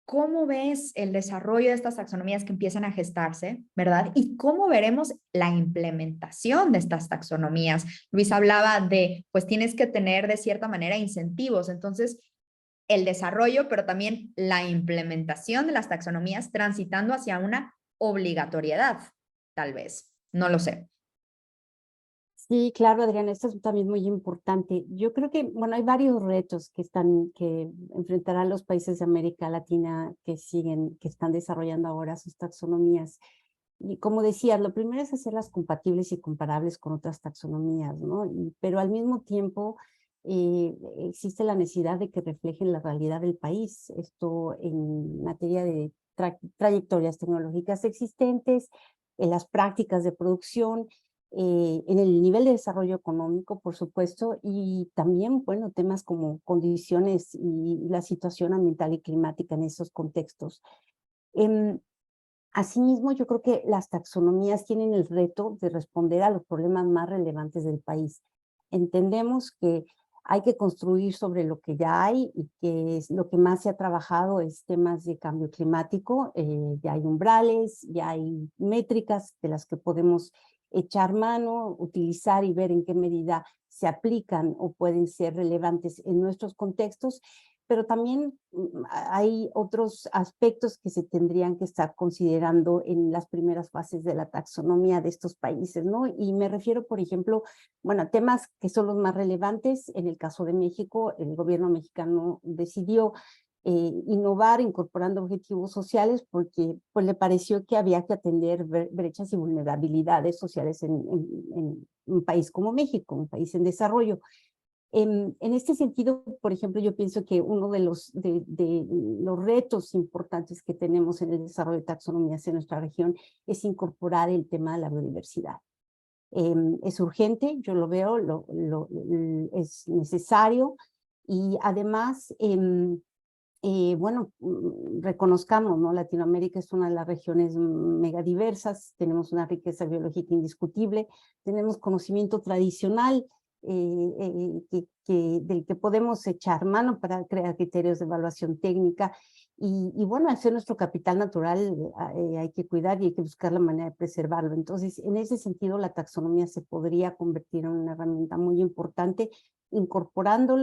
¿Cómo ves el desarrollo de estas taxonomías que empiezan a gestarse, verdad? ¿Y cómo veremos la implementación de estas taxonomías? Luis hablaba de, pues tienes que tener de cierta manera incentivos, entonces el desarrollo, pero también la implementación de las taxonomías transitando hacia una obligatoriedad, tal vez, no lo sé. Sí, claro, Adriana, esto es también muy importante. Yo creo que, bueno, hay varios retos que enfrentarán los países de América Latina que están desarrollando ahora sus taxonomías. Y como decías, lo primero es hacerlas compatibles y comparables con otras taxonomías, ¿no? Pero al mismo tiempo existe la necesidad de que reflejen la realidad del país. Esto en materia de trayectorias tecnológicas existentes, en las prácticas de producción, en el nivel de desarrollo económico, por supuesto, y también, bueno, temas como condiciones y la situación ambiental y climática en esos contextos. Asimismo, yo creo que las taxonomías tienen el reto de responder a los problemas más relevantes del país. Entendemos que hay que construir sobre lo que ya hay y que lo que más se ha trabajado es temas de cambio climático. Ya hay umbrales, ya hay métricas de las que podemos echar mano, utilizar y ver en qué medida se aplican o pueden ser relevantes en nuestros contextos, pero también hay otros aspectos que se tendrían que estar considerando en las primeras fases de la taxonomía de estos países, ¿no? Y me refiero, por ejemplo, bueno, a temas que son los más relevantes. En el caso de México, el gobierno mexicano decidió innovar incorporando objetivos sociales porque pues, le pareció que había que atender brechas y vulnerabilidades sociales en un país como México, un país en desarrollo. En este sentido, por ejemplo, yo pienso que uno de los retos importantes que tenemos en el desarrollo de taxonomías en nuestra región es incorporar el tema de la biodiversidad. Es urgente, yo lo veo, es necesario y además, bueno, reconozcamos, ¿no? Latinoamérica es una de las regiones megadiversas, tenemos una riqueza biológica indiscutible, tenemos conocimiento tradicional, del que podemos echar mano para crear criterios de evaluación técnica y bueno, al ser nuestro capital natural hay que cuidar y hay que buscar la manera de preservarlo. Entonces, en ese sentido, la taxonomía se podría convertir en una herramienta muy importante, incorporando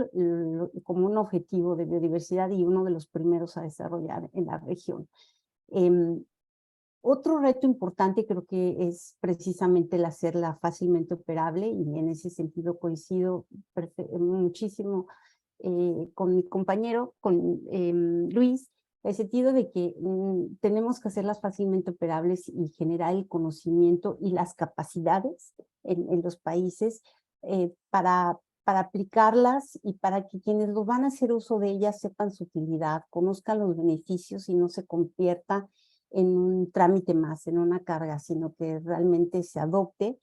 como un objetivo de biodiversidad y uno de los primeros a desarrollar en la región. Otro reto importante creo que es precisamente el hacerla fácilmente operable, y en ese sentido coincido muchísimo con mi compañero, con Luis, en el sentido de que tenemos que hacerlas fácilmente operables y generar el conocimiento y las capacidades en los países para aplicarlas y para que quienes lo van a hacer uso de ellas sepan su utilidad, conozcan los beneficios y no se convierta en un trámite más, en una carga, sino que realmente se adopte.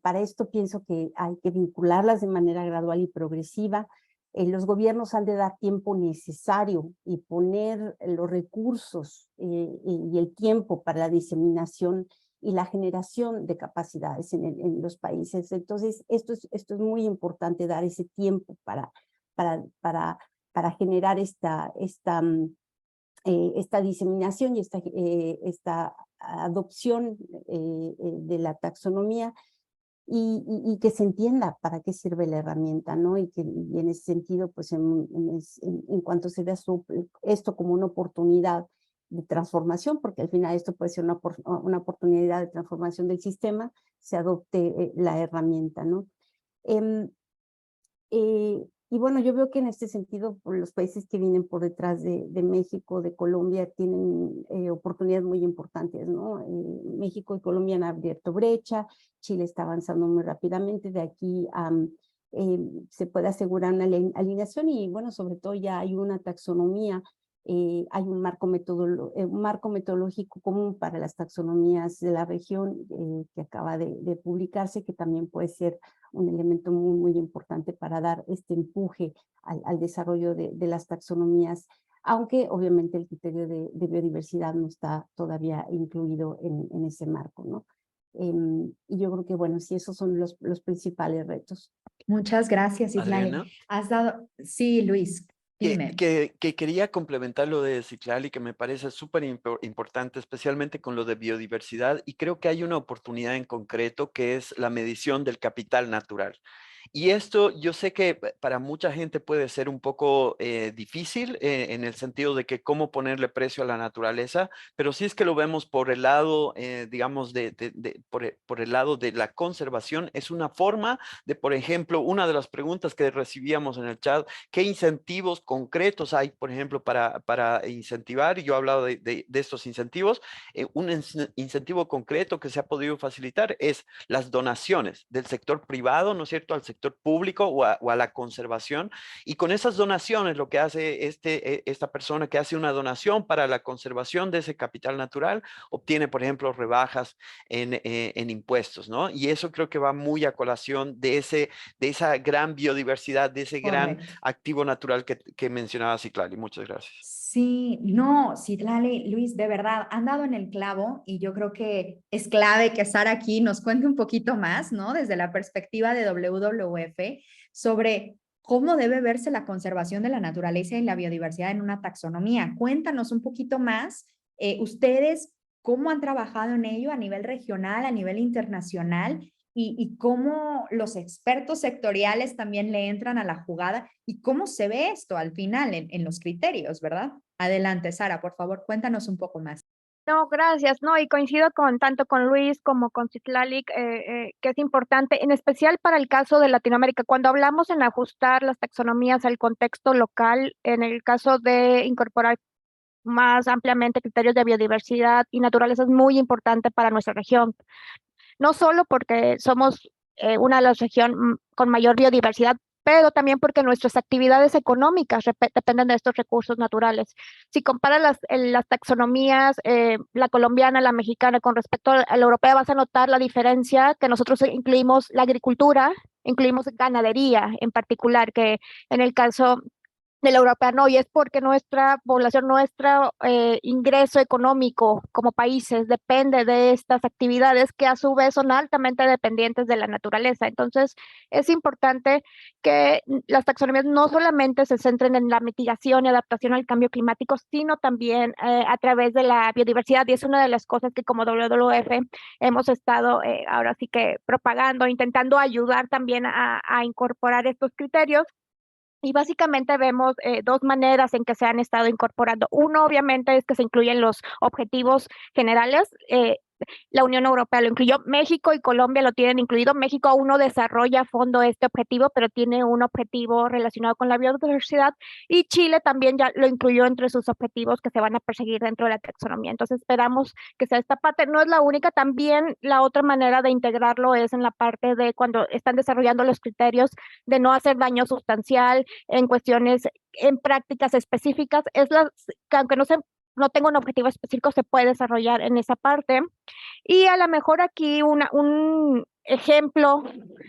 Para esto pienso que hay que vincularlas de manera gradual y progresiva. Los gobiernos han de dar tiempo necesario y poner los recursos y el tiempo para la diseminación y la generación de capacidades en los países. Entonces, esto es muy importante, dar ese tiempo para generar esta diseminación y esta adopción de la taxonomía, y que se entienda para qué sirve la herramienta, ¿no? Y en ese sentido, pues en cuanto se vea esto como una oportunidad de transformación, porque al final esto puede ser una oportunidad de transformación del sistema, se adopte la herramienta, ¿no? Y bueno, yo veo que en este sentido, los países que vienen por detrás de México, de Colombia, tienen oportunidades muy importantes, ¿no? México y Colombia han abierto brecha, Chile está avanzando muy rápidamente, de aquí se puede asegurar una alineación y bueno, sobre todo ya hay una taxonomía, hay un marco metodológico común para las taxonomías de la región que acaba de publicarse, que también puede ser un elemento muy, muy importante para dar este empuje al desarrollo de las taxonomías, aunque obviamente el criterio de biodiversidad no está todavía incluido en ese marco, ¿no? Y yo creo que, bueno, sí, esos son los principales retos. Muchas gracias, Citlali. Adriana. Has dado... Sí, Luis, dime. Que quería complementar lo de Citlali, que me parece súper importante, especialmente con lo de biodiversidad, y creo que hay una oportunidad en concreto que es la medición del capital natural. Y esto yo sé que para mucha gente puede ser un poco difícil en el sentido de que cómo ponerle precio a la naturaleza, pero si es que lo vemos por el lado, digamos, por el lado de la conservación, es una forma de, por ejemplo, una de las preguntas que recibíamos en el chat, ¿qué incentivos concretos hay, por ejemplo, para incentivar? Y yo he hablado de estos incentivos. Un incentivo concreto que se ha podido facilitar es las donaciones del sector privado, ¿no es cierto?, al sector público o a la conservación. Y con esas donaciones, lo que hace esta persona que hace una donación para la conservación de ese capital natural, obtiene, por ejemplo, rebajas en impuestos, ¿no? Y eso creo que va muy a colación de esa gran biodiversidad, de ese gran Correcto. activo natural que mencionaba Citlali. Muchas gracias. Sí, no, Citlali, Luis, de verdad, han dado en el clavo y yo creo que es clave que Sara aquí nos cuente un poquito más, ¿no? Desde la perspectiva de WWF sobre cómo debe verse la conservación de la naturaleza y la biodiversidad en una taxonomía. Cuéntanos un poquito más, ustedes, cómo han trabajado en ello a nivel regional, a nivel internacional, y cómo los expertos sectoriales también le entran a la jugada y cómo se ve esto al final en los criterios, ¿verdad? Adelante, Sara, por favor, cuéntanos un poco más. No, gracias. No, y coincido tanto con Luis como con Citlali, que es importante, en especial para el caso de Latinoamérica. Cuando hablamos en ajustar las taxonomías al contexto local, en el caso de incorporar más ampliamente criterios de biodiversidad y naturaleza, es muy importante para nuestra región. No solo porque somos una de las regiones con mayor biodiversidad, pero también porque nuestras actividades económicas dependen de estos recursos naturales. Si comparas las taxonomías, la colombiana, la mexicana, con respecto a la europea, vas a notar la diferencia que nosotros incluimos la agricultura, incluimos ganadería en particular, que en el caso de la europea no, y es porque nuestra población, nuestro ingreso económico como países depende de estas actividades que a su vez son altamente dependientes de la naturaleza. Entonces, es importante que las taxonomías no solamente se centren en la mitigación y adaptación al cambio climático, sino también a través de la biodiversidad, y es una de las cosas que como WWF hemos estado ahora sí que propagando, intentando ayudar también a incorporar estos criterios. Y básicamente vemos dos maneras en que se han estado incorporando. Uno, obviamente, es que se incluyen los objetivos generales. La Unión Europea lo incluyó, México y Colombia lo tienen incluido. México aún no desarrolla a fondo este objetivo, pero tiene un objetivo relacionado con la biodiversidad, y Chile también ya lo incluyó entre sus objetivos que se van a perseguir dentro de la taxonomía. Entonces esperamos que sea esta parte. No es la única, también la otra manera de integrarlo es en la parte de cuando están desarrollando los criterios de no hacer daño sustancial en cuestiones, en prácticas específicas. Que aunque no tengo un objetivo específico, se puede desarrollar en esa parte. Y a lo mejor aquí un ejemplo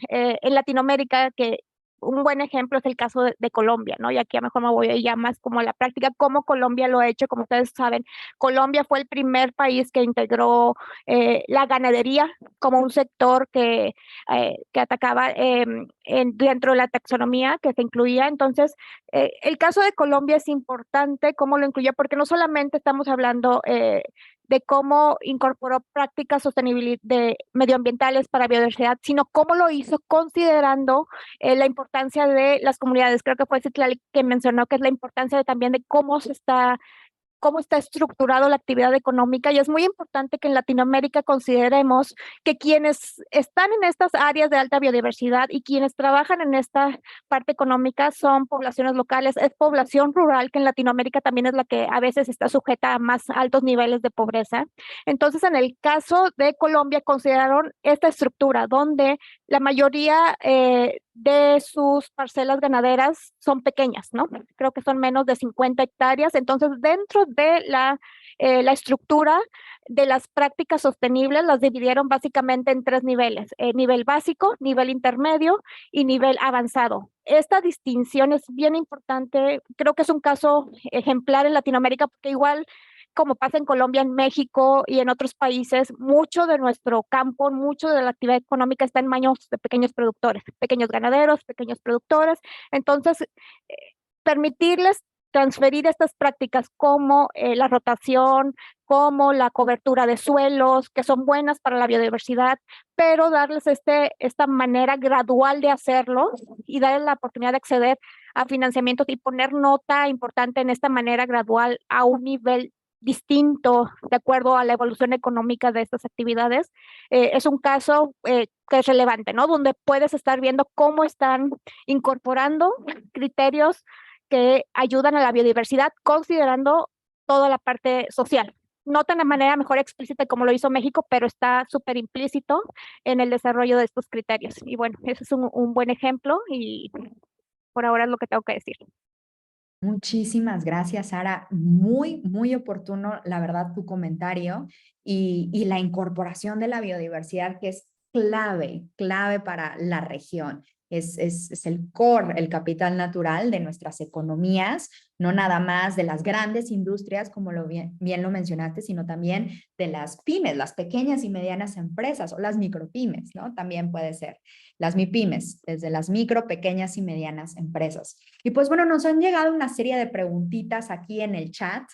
en Latinoamérica, que un buen ejemplo es el caso de Colombia, ¿no? Y aquí a lo mejor me voy a ir ya más como a la práctica, cómo Colombia lo ha hecho. Como ustedes saben, Colombia fue el primer país que integró la ganadería como un sector que atacaba dentro de la taxonomía que se incluía. Entonces, el caso de Colombia es importante cómo lo incluyó, porque no solamente estamos hablando de cómo incorporó prácticas de medioambientales para biodiversidad, sino cómo lo hizo considerando la importancia de las comunidades. Creo que fue Citlali que mencionó que es la importancia también de cómo está estructurado la actividad económica, y es muy importante que en Latinoamérica consideremos que quienes están en estas áreas de alta biodiversidad y quienes trabajan en esta parte económica son poblaciones locales, es población rural, que en Latinoamérica también es la que a veces está sujeta a más altos niveles de pobreza. Entonces, en el caso de Colombia, consideraron esta estructura donde la mayoría de sus parcelas ganaderas son pequeñas, ¿no? Creo que son menos de 50 hectáreas. Entonces, dentro de la estructura de las prácticas sostenibles, las dividieron básicamente en tres niveles: nivel básico, nivel intermedio y nivel avanzado. Esta distinción es bien importante. Creo que es un caso ejemplar en Latinoamérica, porque igual como pasa en Colombia, en México y en otros países, mucho de nuestro campo, mucho de la actividad económica está en manos de pequeños productores, pequeños ganaderos, pequeños productores. Entonces, permitirles transferir estas prácticas como la rotación, como la cobertura de suelos, que son buenas para la biodiversidad, pero darles esta manera gradual de hacerlo y darles la oportunidad de acceder a financiamientos y poner nota importante en esta manera gradual a un nivel distinto de acuerdo a la evolución económica de estas actividades. Es un caso que es relevante, ¿no? Donde puedes estar viendo cómo están incorporando criterios que ayudan a la biodiversidad, considerando toda la parte social. No tan de manera mejor explícita como lo hizo México, pero está súper implícito en el desarrollo de estos criterios. Y bueno, ese es un buen ejemplo, y por ahora es lo que tengo que decir. Muchísimas gracias, Sara. Muy, muy oportuno, la verdad, tu comentario y la incorporación de la biodiversidad, que es clave para la región. Es el core, el capital natural de nuestras economías, no nada más de las grandes industrias, como bien lo mencionaste, sino también de las pymes, las pequeñas y medianas empresas, o las micropymes, ¿no? También puede ser las MIPYMES, desde las micro, pequeñas y medianas empresas. Y pues bueno, nos han llegado una serie de preguntitas aquí en el chat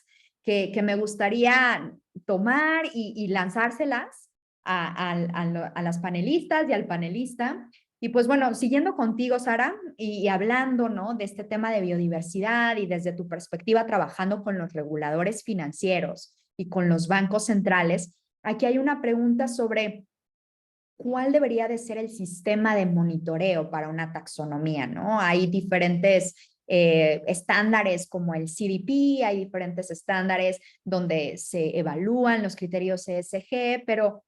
que me gustaría tomar y lanzárselas a las panelistas y al panelista. Y pues bueno, siguiendo contigo, Sara, y hablando, ¿no?, de este tema de biodiversidad y desde tu perspectiva trabajando con los reguladores financieros y con los bancos centrales, aquí hay una pregunta sobre ¿cuál debería de ser el sistema de monitoreo para una taxonomía, ¿no? Hay diferentes estándares como el CDP, hay diferentes estándares donde se evalúan los criterios ESG, pero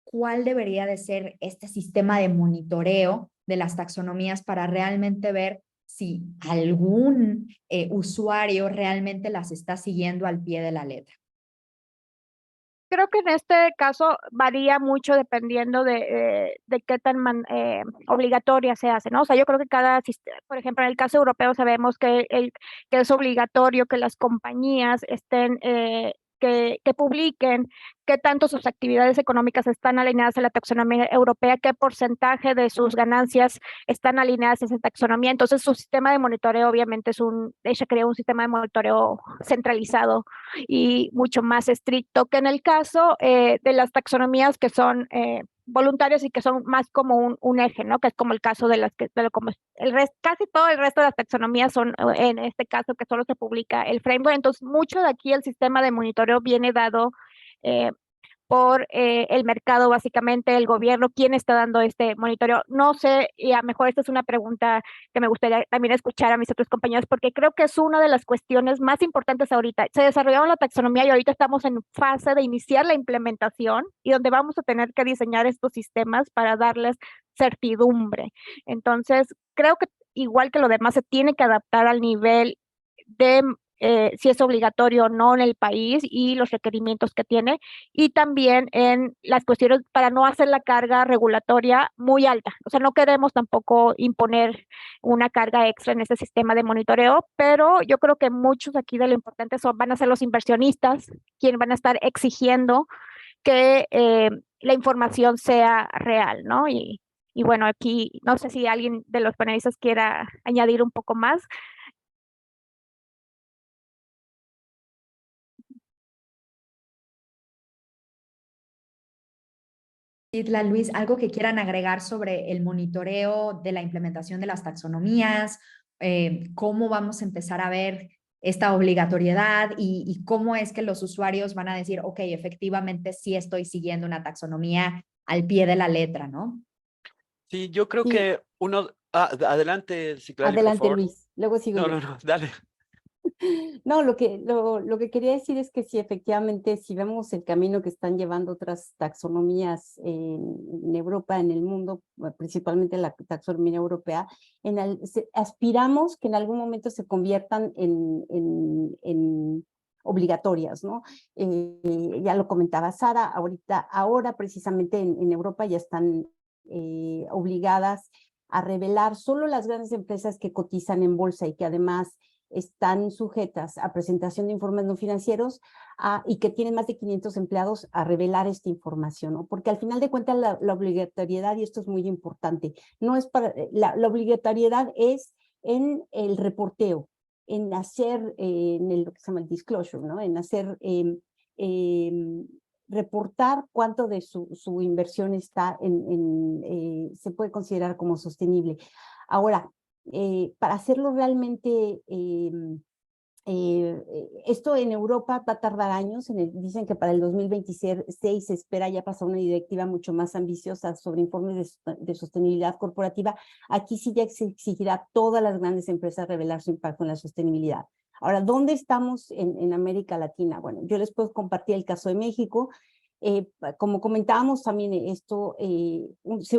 ¿cuál debería de ser este sistema de monitoreo de las taxonomías para realmente ver si algún usuario realmente las está siguiendo al pie de la letra? Creo que en este caso varía mucho dependiendo de qué tan obligatoria se hace, ¿no? O sea, yo creo que cada sistema, por ejemplo, en el caso europeo sabemos que es obligatorio que las compañías estén, que publiquen qué tanto sus actividades económicas están alineadas a la taxonomía europea, qué porcentaje de sus ganancias están alineadas a esa taxonomía. Entonces, su sistema de monitoreo obviamente ella crea un sistema de monitoreo centralizado y mucho más estricto que en el caso de las taxonomías que son voluntarios y que son más como un eje, ¿no? Que es como el caso de las que, como casi todo el resto de las taxonomías son, en este caso, que solo se publica el framework. Entonces, mucho de aquí el sistema de monitoreo viene dado por el mercado, básicamente, el gobierno, quién está dando este monitoreo. No sé, y a lo mejor esta es una pregunta que me gustaría también escuchar a mis otros compañeros, porque creo que es una de las cuestiones más importantes ahorita. Se desarrollaron la taxonomía y ahorita estamos en fase de iniciar la implementación y donde vamos a tener que diseñar estos sistemas para darles certidumbre. Entonces, creo que igual que lo demás, se tiene que adaptar al nivel de si es obligatorio o no en el país y los requerimientos que tiene, y también en las cuestiones para no hacer la carga regulatoria muy alta. O sea, no queremos tampoco imponer una carga extra en ese sistema de monitoreo, pero yo creo que muchos aquí de lo importante van a ser los inversionistas, quienes van a estar exigiendo que la información sea real, ¿no? Y bueno, aquí no sé si alguien de los panelistas quiera añadir un poco más. Itla, Luis, ¿algo que quieran agregar sobre el monitoreo de la implementación de las taxonomías? ¿Cómo vamos a empezar a ver esta obligatoriedad y cómo es que los usuarios van a decir, ok, efectivamente sí estoy siguiendo una taxonomía al pie de la letra, ¿no? Sí, yo creo Sí, que uno... adelante, Citlali, por adelante favor. Luis, luego sigo No, yo. no, no, dale. No, lo que quería decir es que sí, efectivamente, si vemos el camino que están llevando otras taxonomías en Europa, en el mundo, principalmente la taxonomía europea, aspiramos que en algún momento se conviertan en obligatorias, ¿no? Ya lo comentaba Sara, ahora precisamente en Europa ya están obligadas a revelar solo las grandes empresas que cotizan en bolsa y que además están sujetas a presentación de informes no financieros y que tienen más de 500 empleados a revelar esta información, ¿no? Porque al final de cuentas la obligatoriedad, y esto es muy importante, no es para, la obligatoriedad es en el reporteo, en hacer, lo que se llama el disclosure, ¿no? En hacer, reportar cuánto de su inversión está se puede considerar como sostenible. Ahora, para hacerlo realmente, esto en Europa va a tardar años, dicen que para el 2026 se espera ya pasar una directiva mucho más ambiciosa sobre informes de sostenibilidad corporativa. Aquí sí ya se exigirá a todas las grandes empresas revelar su impacto en la sostenibilidad. Ahora, ¿dónde estamos en América Latina? Bueno, yo les puedo compartir el caso de México. Como comentábamos también esto,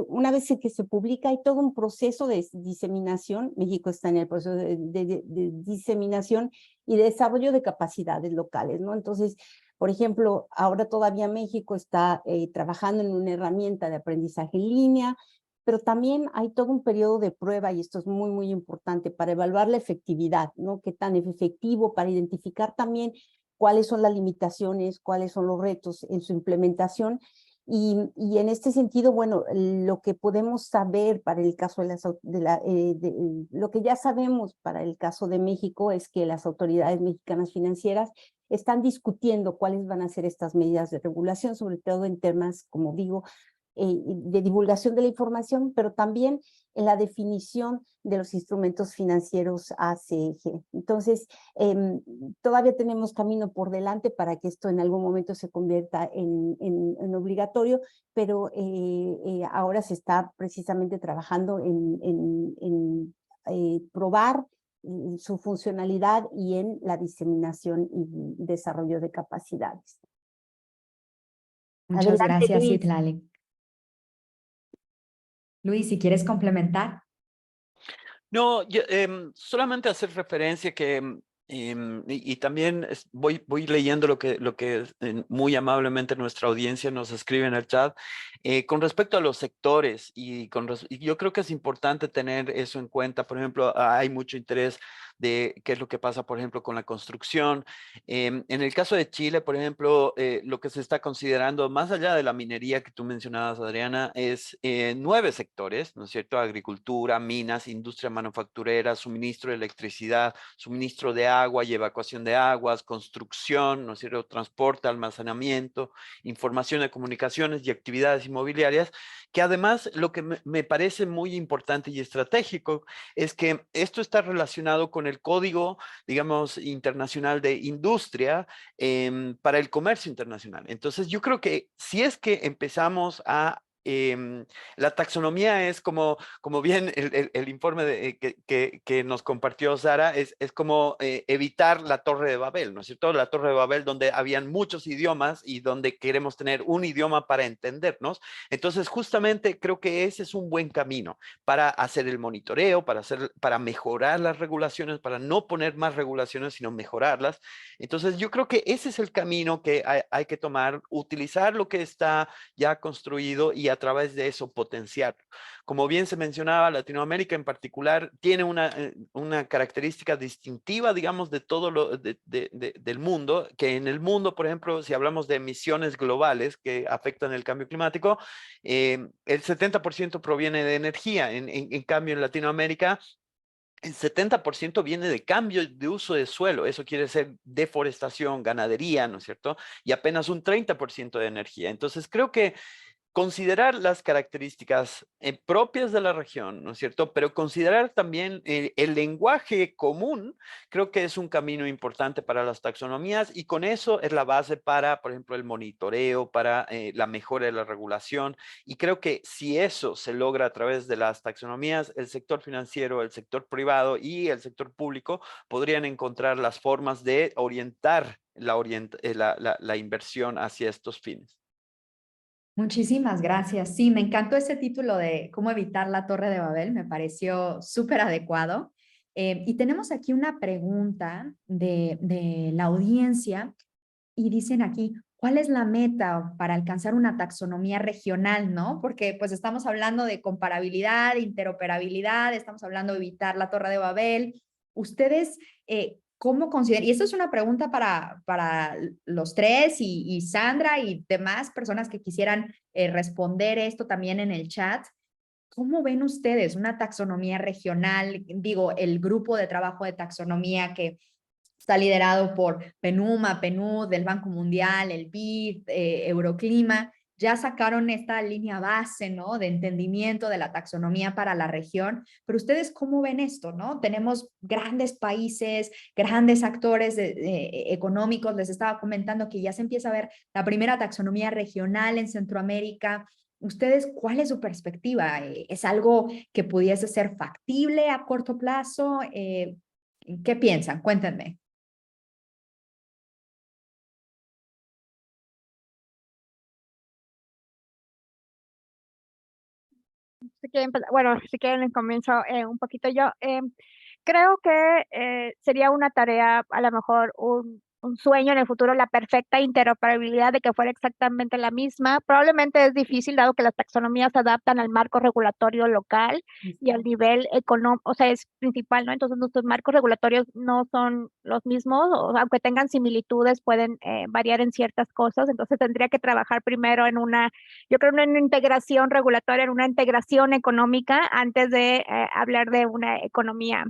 una vez que se publica hay todo un proceso de diseminación. México está en el proceso de diseminación y de desarrollo de capacidades locales, ¿no? Entonces, por ejemplo, ahora todavía México está trabajando en una herramienta de aprendizaje en línea, pero también hay todo un periodo de prueba, y esto es muy, muy importante, para evaluar la efectividad, ¿no? Qué tan efectivo, para identificar también cuáles son las limitaciones, cuáles son los retos en su implementación. Y en este sentido, bueno, lo que podemos saber para el caso lo que ya sabemos para el caso de México es que las autoridades mexicanas financieras están discutiendo cuáles van a ser estas medidas de regulación, sobre todo en temas, como digo, de divulgación de la información, pero también en la definición de los instrumentos financieros ACG. Entonces, todavía tenemos camino por delante para que esto en algún momento se convierta en obligatorio, pero ahora se está precisamente trabajando en probar su funcionalidad y en la diseminación y desarrollo de capacidades. Muchas Adelante, gracias, Luis. Itlali. Luis, si quieres complementar. No, solamente hacer referencia que, y también voy leyendo lo que muy amablemente nuestra audiencia nos escribe en el chat, con respecto a los sectores, y yo creo que es importante tener eso en cuenta. Por ejemplo, hay mucho interés de qué es lo que pasa, por ejemplo, con la construcción. En el caso de Chile, por ejemplo, lo que se está considerando, más allá de la minería que tú mencionabas, Adriana, es 9 sectores, ¿no es cierto? Agricultura, minas, industria manufacturera, suministro de electricidad, suministro de agua y evacuación de aguas, construcción, ¿no es cierto? Transporte, almacenamiento, información de comunicaciones y actividades inmobiliarias, que además lo que me parece muy importante y estratégico es que esto está relacionado con el Código, digamos, internacional de industria para el comercio internacional. Entonces, yo creo que si es que empezamos a la taxonomía es como bien el informe que nos compartió Sara, es como evitar la Torre de Babel, ¿no es cierto? La Torre de Babel donde habían muchos idiomas y donde queremos tener un idioma para entendernos. Entonces, justamente creo que ese es un buen camino para hacer el monitoreo, para mejorar las regulaciones, para no poner más regulaciones, sino mejorarlas. Entonces, yo creo que ese es el camino que hay que tomar, utilizar lo que está ya construido y a través de eso potenciar. Como bien se mencionaba, Latinoamérica en particular tiene una característica distintiva, digamos, de todo del mundo, que en el mundo, por ejemplo, si hablamos de emisiones globales que afectan el cambio climático, el 70% proviene de energía. En cambio, en Latinoamérica, el 70% viene de cambio de uso de suelo. Eso quiere decir deforestación, ganadería, ¿no es cierto? Y apenas un 30% de energía. Entonces, creo que considerar las características propias de la región, ¿no es cierto? Pero considerar también el lenguaje común, creo que es un camino importante para las taxonomías y con eso es la base para, por ejemplo, el monitoreo, para la mejora de la regulación. Y creo que si eso se logra a través de las taxonomías, el sector financiero, el sector privado y el sector público podrían encontrar las formas de orientar la inversión hacia estos fines. Muchísimas gracias. Sí, me encantó ese título de cómo evitar la Torre de Babel, me pareció súper adecuado. Y tenemos aquí una pregunta de la audiencia y dicen aquí, ¿cuál es la meta para alcanzar una taxonomía regional, no? Porque pues estamos hablando de comparabilidad, interoperabilidad, estamos hablando de evitar la Torre de Babel. Ustedes, ¿cómo consideran? Y esto es una pregunta para los tres y Sandra y demás personas que quisieran responder esto también en el chat. ¿Cómo ven ustedes una taxonomía regional? Digo, el grupo de trabajo de taxonomía que está liderado por PNUMA, PNUD, del Banco Mundial, el BID, Euroclima, ya sacaron esta línea base, ¿no? De entendimiento de la taxonomía para la región, pero ustedes cómo ven esto, ¿no? Tenemos grandes países, grandes actores económicos, les estaba comentando que ya se empieza a ver la primera taxonomía regional en Centroamérica. ¿Ustedes cuál es su perspectiva? ¿Es algo que pudiese ser factible a corto plazo? ¿Qué piensan? Cuéntenme. Si quieren, bueno, si quieren comienzo un poquito yo. Creo que sería una tarea, a lo mejor un sueño en el futuro, la perfecta interoperabilidad de que fuera exactamente la misma. Probablemente es difícil, dado que las taxonomías se adaptan al marco regulatorio local y al nivel económico, o sea, es principal, ¿no? Entonces, nuestros marcos regulatorios no son los mismos, o aunque tengan similitudes, pueden variar en ciertas cosas. Entonces, tendría que trabajar primero en yo creo, en una integración regulatoria, en una integración económica, antes de hablar de una economía,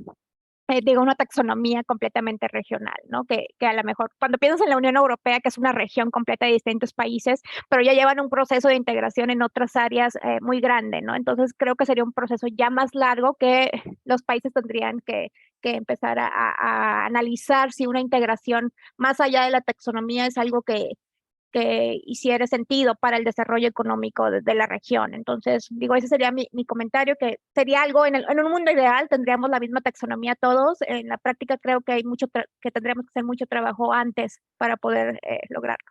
digo, una taxonomía completamente regional, ¿no? Que a lo mejor, cuando piensas en la Unión Europea, que es una región completa de distintos países, pero ya llevan un proceso de integración en otras áreas muy grande, ¿no? Entonces, creo que sería un proceso ya más largo que los países tendrían que empezar a analizar si una integración más allá de la taxonomía es algo que hiciera sentido para el desarrollo económico de la región. Entonces, digo, ese sería mi comentario, que sería algo, en un mundo ideal tendríamos la misma taxonomía todos. En la práctica creo que hay que tendríamos que hacer mucho trabajo antes para poder lograrlo.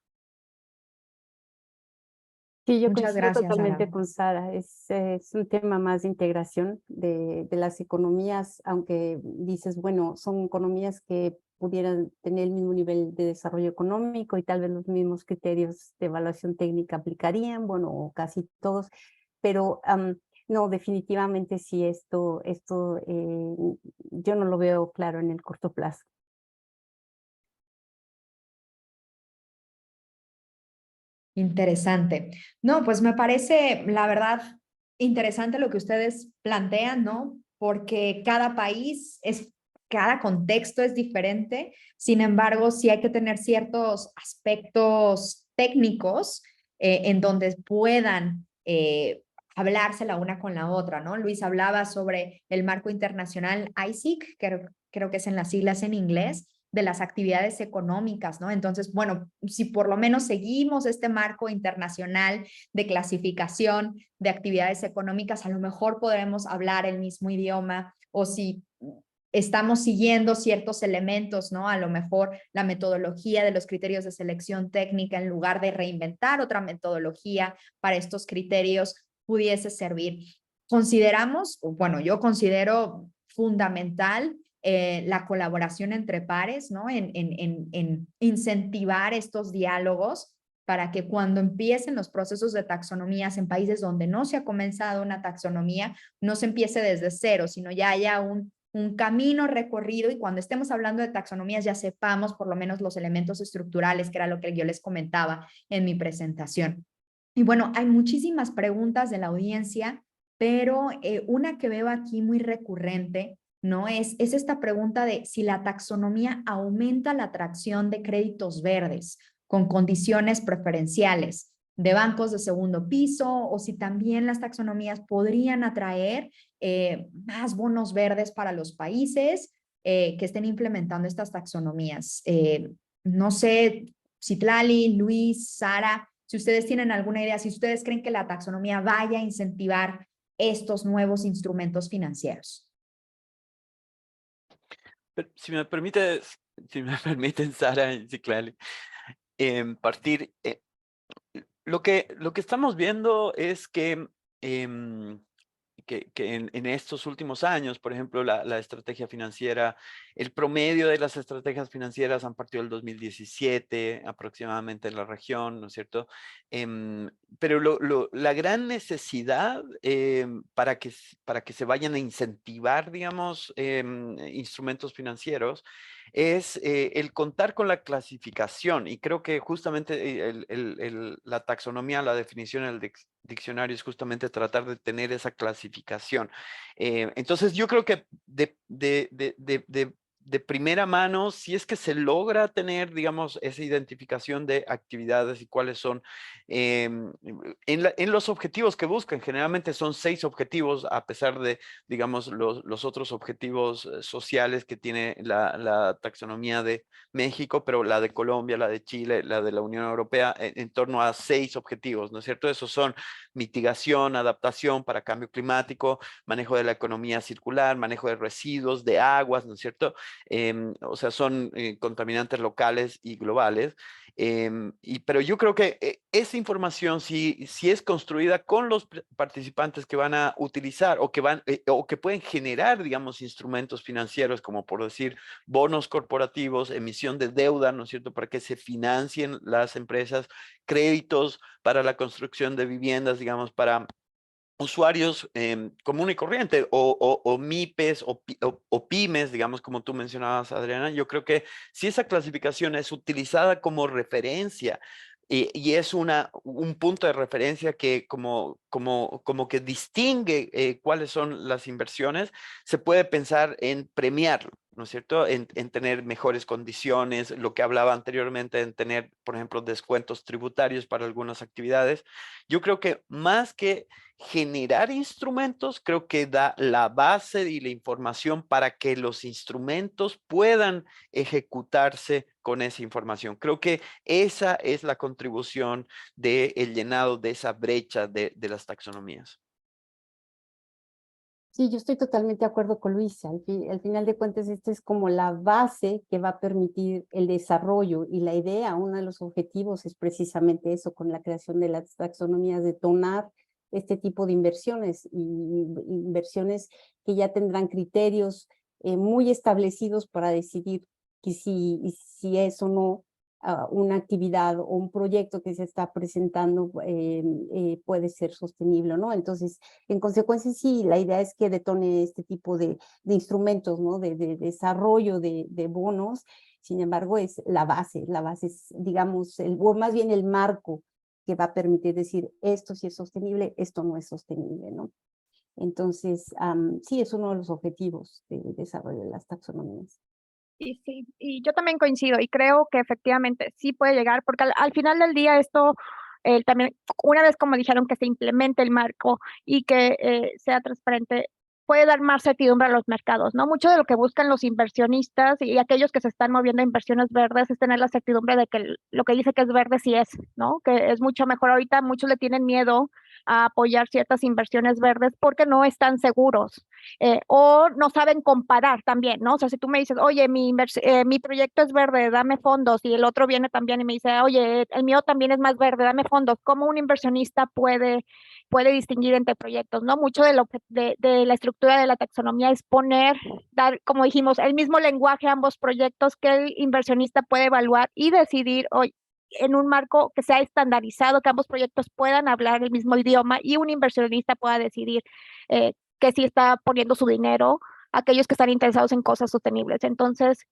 Sí, yo Muchas coincido gracias, Sara. totalmente con Sara. Es un tema más de integración de las economías, aunque dices, bueno, son economías que pudieran tener el mismo nivel de desarrollo económico y tal vez los mismos criterios de evaluación técnica aplicarían, bueno, o casi todos, pero no, definitivamente sí, esto yo no lo veo claro en el corto plazo. Interesante. No, pues me parece, la verdad, interesante lo que ustedes plantean, ¿no? Porque cada país es, cada contexto es diferente. Sin embargo, sí hay que tener ciertos aspectos técnicos en donde puedan hablarse la una con la otra, ¿no? Luis hablaba sobre el marco internacional ISIC, creo que es en las siglas en inglés, de las actividades económicas, ¿no? Entonces, bueno, si por lo menos seguimos este marco internacional de clasificación de actividades económicas, a lo mejor podremos hablar el mismo idioma, o si estamos siguiendo ciertos elementos, ¿no? A lo mejor la metodología de los criterios de selección técnica, en lugar de reinventar otra metodología para estos criterios, pudiese servir. Consideramos, bueno, yo considero fundamental la colaboración entre pares, ¿no? En incentivar estos diálogos para que cuando empiecen los procesos de taxonomías en países donde no se ha comenzado una taxonomía, no se empiece desde cero, sino ya haya un camino recorrido, y cuando estemos hablando de taxonomías ya sepamos por lo menos los elementos estructurales, que era lo que yo les comentaba en mi presentación. Y bueno, hay muchísimas preguntas de la audiencia, pero una que veo aquí muy recurrente, ¿no? Es esta pregunta de si la taxonomía aumenta la atracción de créditos verdes con condiciones preferenciales de bancos de segundo piso, o si también las taxonomías podrían atraer más bonos verdes para los países que estén implementando estas taxonomías. No sé, Citlali, Luis, Sara, si ustedes tienen alguna idea, si ustedes creen que la taxonomía vaya a incentivar estos nuevos instrumentos financieros. Pero si me permiten, Sara y Citlali, partir, lo que estamos viendo es que en estos últimos años, por ejemplo, la estrategia financiera, el promedio de las estrategias financieras han partido del 2017 aproximadamente en la región, ¿no es cierto? Pero la gran necesidad para que se vayan a incentivar, digamos, instrumentos financieros es el contar con la clasificación, y creo que justamente la taxonomía, la definición en el diccionario es justamente tratar de tener esa clasificación. Entonces yo creo que de primera mano, si es que se logra tener, digamos, esa identificación de actividades y cuáles son en los objetivos que buscan, generalmente son 6 objetivos, a pesar de, digamos, los otros objetivos sociales que tiene la taxonomía de México, pero la de Colombia, la de Chile, la de la Unión Europea, en torno a 6 objetivos, ¿no es cierto? Esos son mitigación, adaptación para cambio climático, manejo de la economía circular, manejo de residuos, de aguas, ¿no es cierto? O sea, son contaminantes locales y globales. Pero yo creo que esa información, si es construida con los participantes que van a utilizar o que pueden generar, digamos, instrumentos financieros, como por decir bonos corporativos, emisión de deuda, ¿no es cierto?, para que se financien las empresas, créditos para la construcción de viviendas, digamos, para usuarios común y corriente, o MIPES o pymes, digamos, como tú mencionabas, Adriana. Yo creo que si esa clasificación es utilizada como referencia y es un punto de referencia que como que distingue cuáles son las inversiones, se puede pensar en premiarlo, ¿no es cierto? En tener mejores condiciones, lo que hablaba anteriormente, en tener, por ejemplo, descuentos tributarios para algunas actividades. Yo creo que más que generar instrumentos, creo que da la base y la información para que los instrumentos puedan ejecutarse con esa información. Creo que esa es la contribución del llenado de esa brecha de las taxonomías. Sí, yo estoy totalmente de acuerdo con Luis. Al final de cuentas, esta es como la base que va a permitir el desarrollo, y la idea, uno de los objetivos es precisamente eso, con la creación de las taxonomías, detonar este tipo de inversiones, y inversiones que ya tendrán criterios muy establecidos para decidir que si es o no una actividad o un proyecto que se está presentando puede ser sostenible, ¿no? Entonces, en consecuencia, sí, la idea es que detone este tipo de instrumentos, ¿no? De desarrollo de bonos. Sin embargo, es la base es, digamos, o más bien el marco que va a permitir decir esto sí es sostenible, esto no es sostenible, ¿no? Entonces, sí, es uno de los objetivos de desarrollo de las taxonomías. Y sí, y yo también coincido y creo que efectivamente sí puede llegar, porque al final del día esto también, una vez como dijeron que se implemente el marco y que sea transparente, puede dar más certidumbre a los mercados, ¿no? Mucho de lo que buscan los inversionistas y aquellos que se están moviendo a inversiones verdes es tener la certidumbre de que lo que dice que es verde sí es, ¿no? Que es mucho mejor. Ahorita muchos le tienen miedo a apoyar ciertas inversiones verdes porque no están seguros. O no saben comparar también, ¿no? O sea, si tú me dices, oye, mi proyecto es verde, dame fondos, y el otro viene también y me dice, oye, el mío también es más verde, dame fondos, ¿cómo un inversionista puede distinguir entre proyectos, ¿no? Mucho de la estructura de la taxonomía es dar, como dijimos, el mismo lenguaje a ambos proyectos que el inversionista puede evaluar y decidir, oye, en un marco que sea estandarizado, que ambos proyectos puedan hablar el mismo idioma y un inversionista pueda decidir que sí está poniendo su dinero a aquellos que están interesados en cosas sostenibles. Entonces,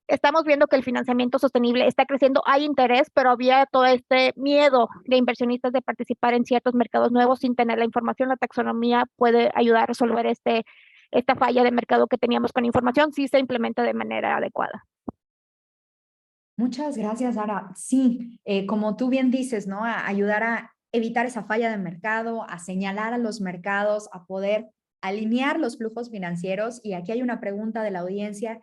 estamos viendo que el financiamiento sostenible está creciendo, hay interés, pero había todo este miedo de inversionistas de participar en ciertos mercados nuevos sin tener la información. La taxonomía puede ayudar a resolver esta falla de mercado que teníamos con información si se implementa de manera adecuada. Muchas gracias, Sara. Sí, como tú bien dices, ¿no? A ayudar a evitar esa falla de mercado, a señalar a los mercados, a poder alinear los flujos financieros. Y aquí hay una pregunta de la audiencia.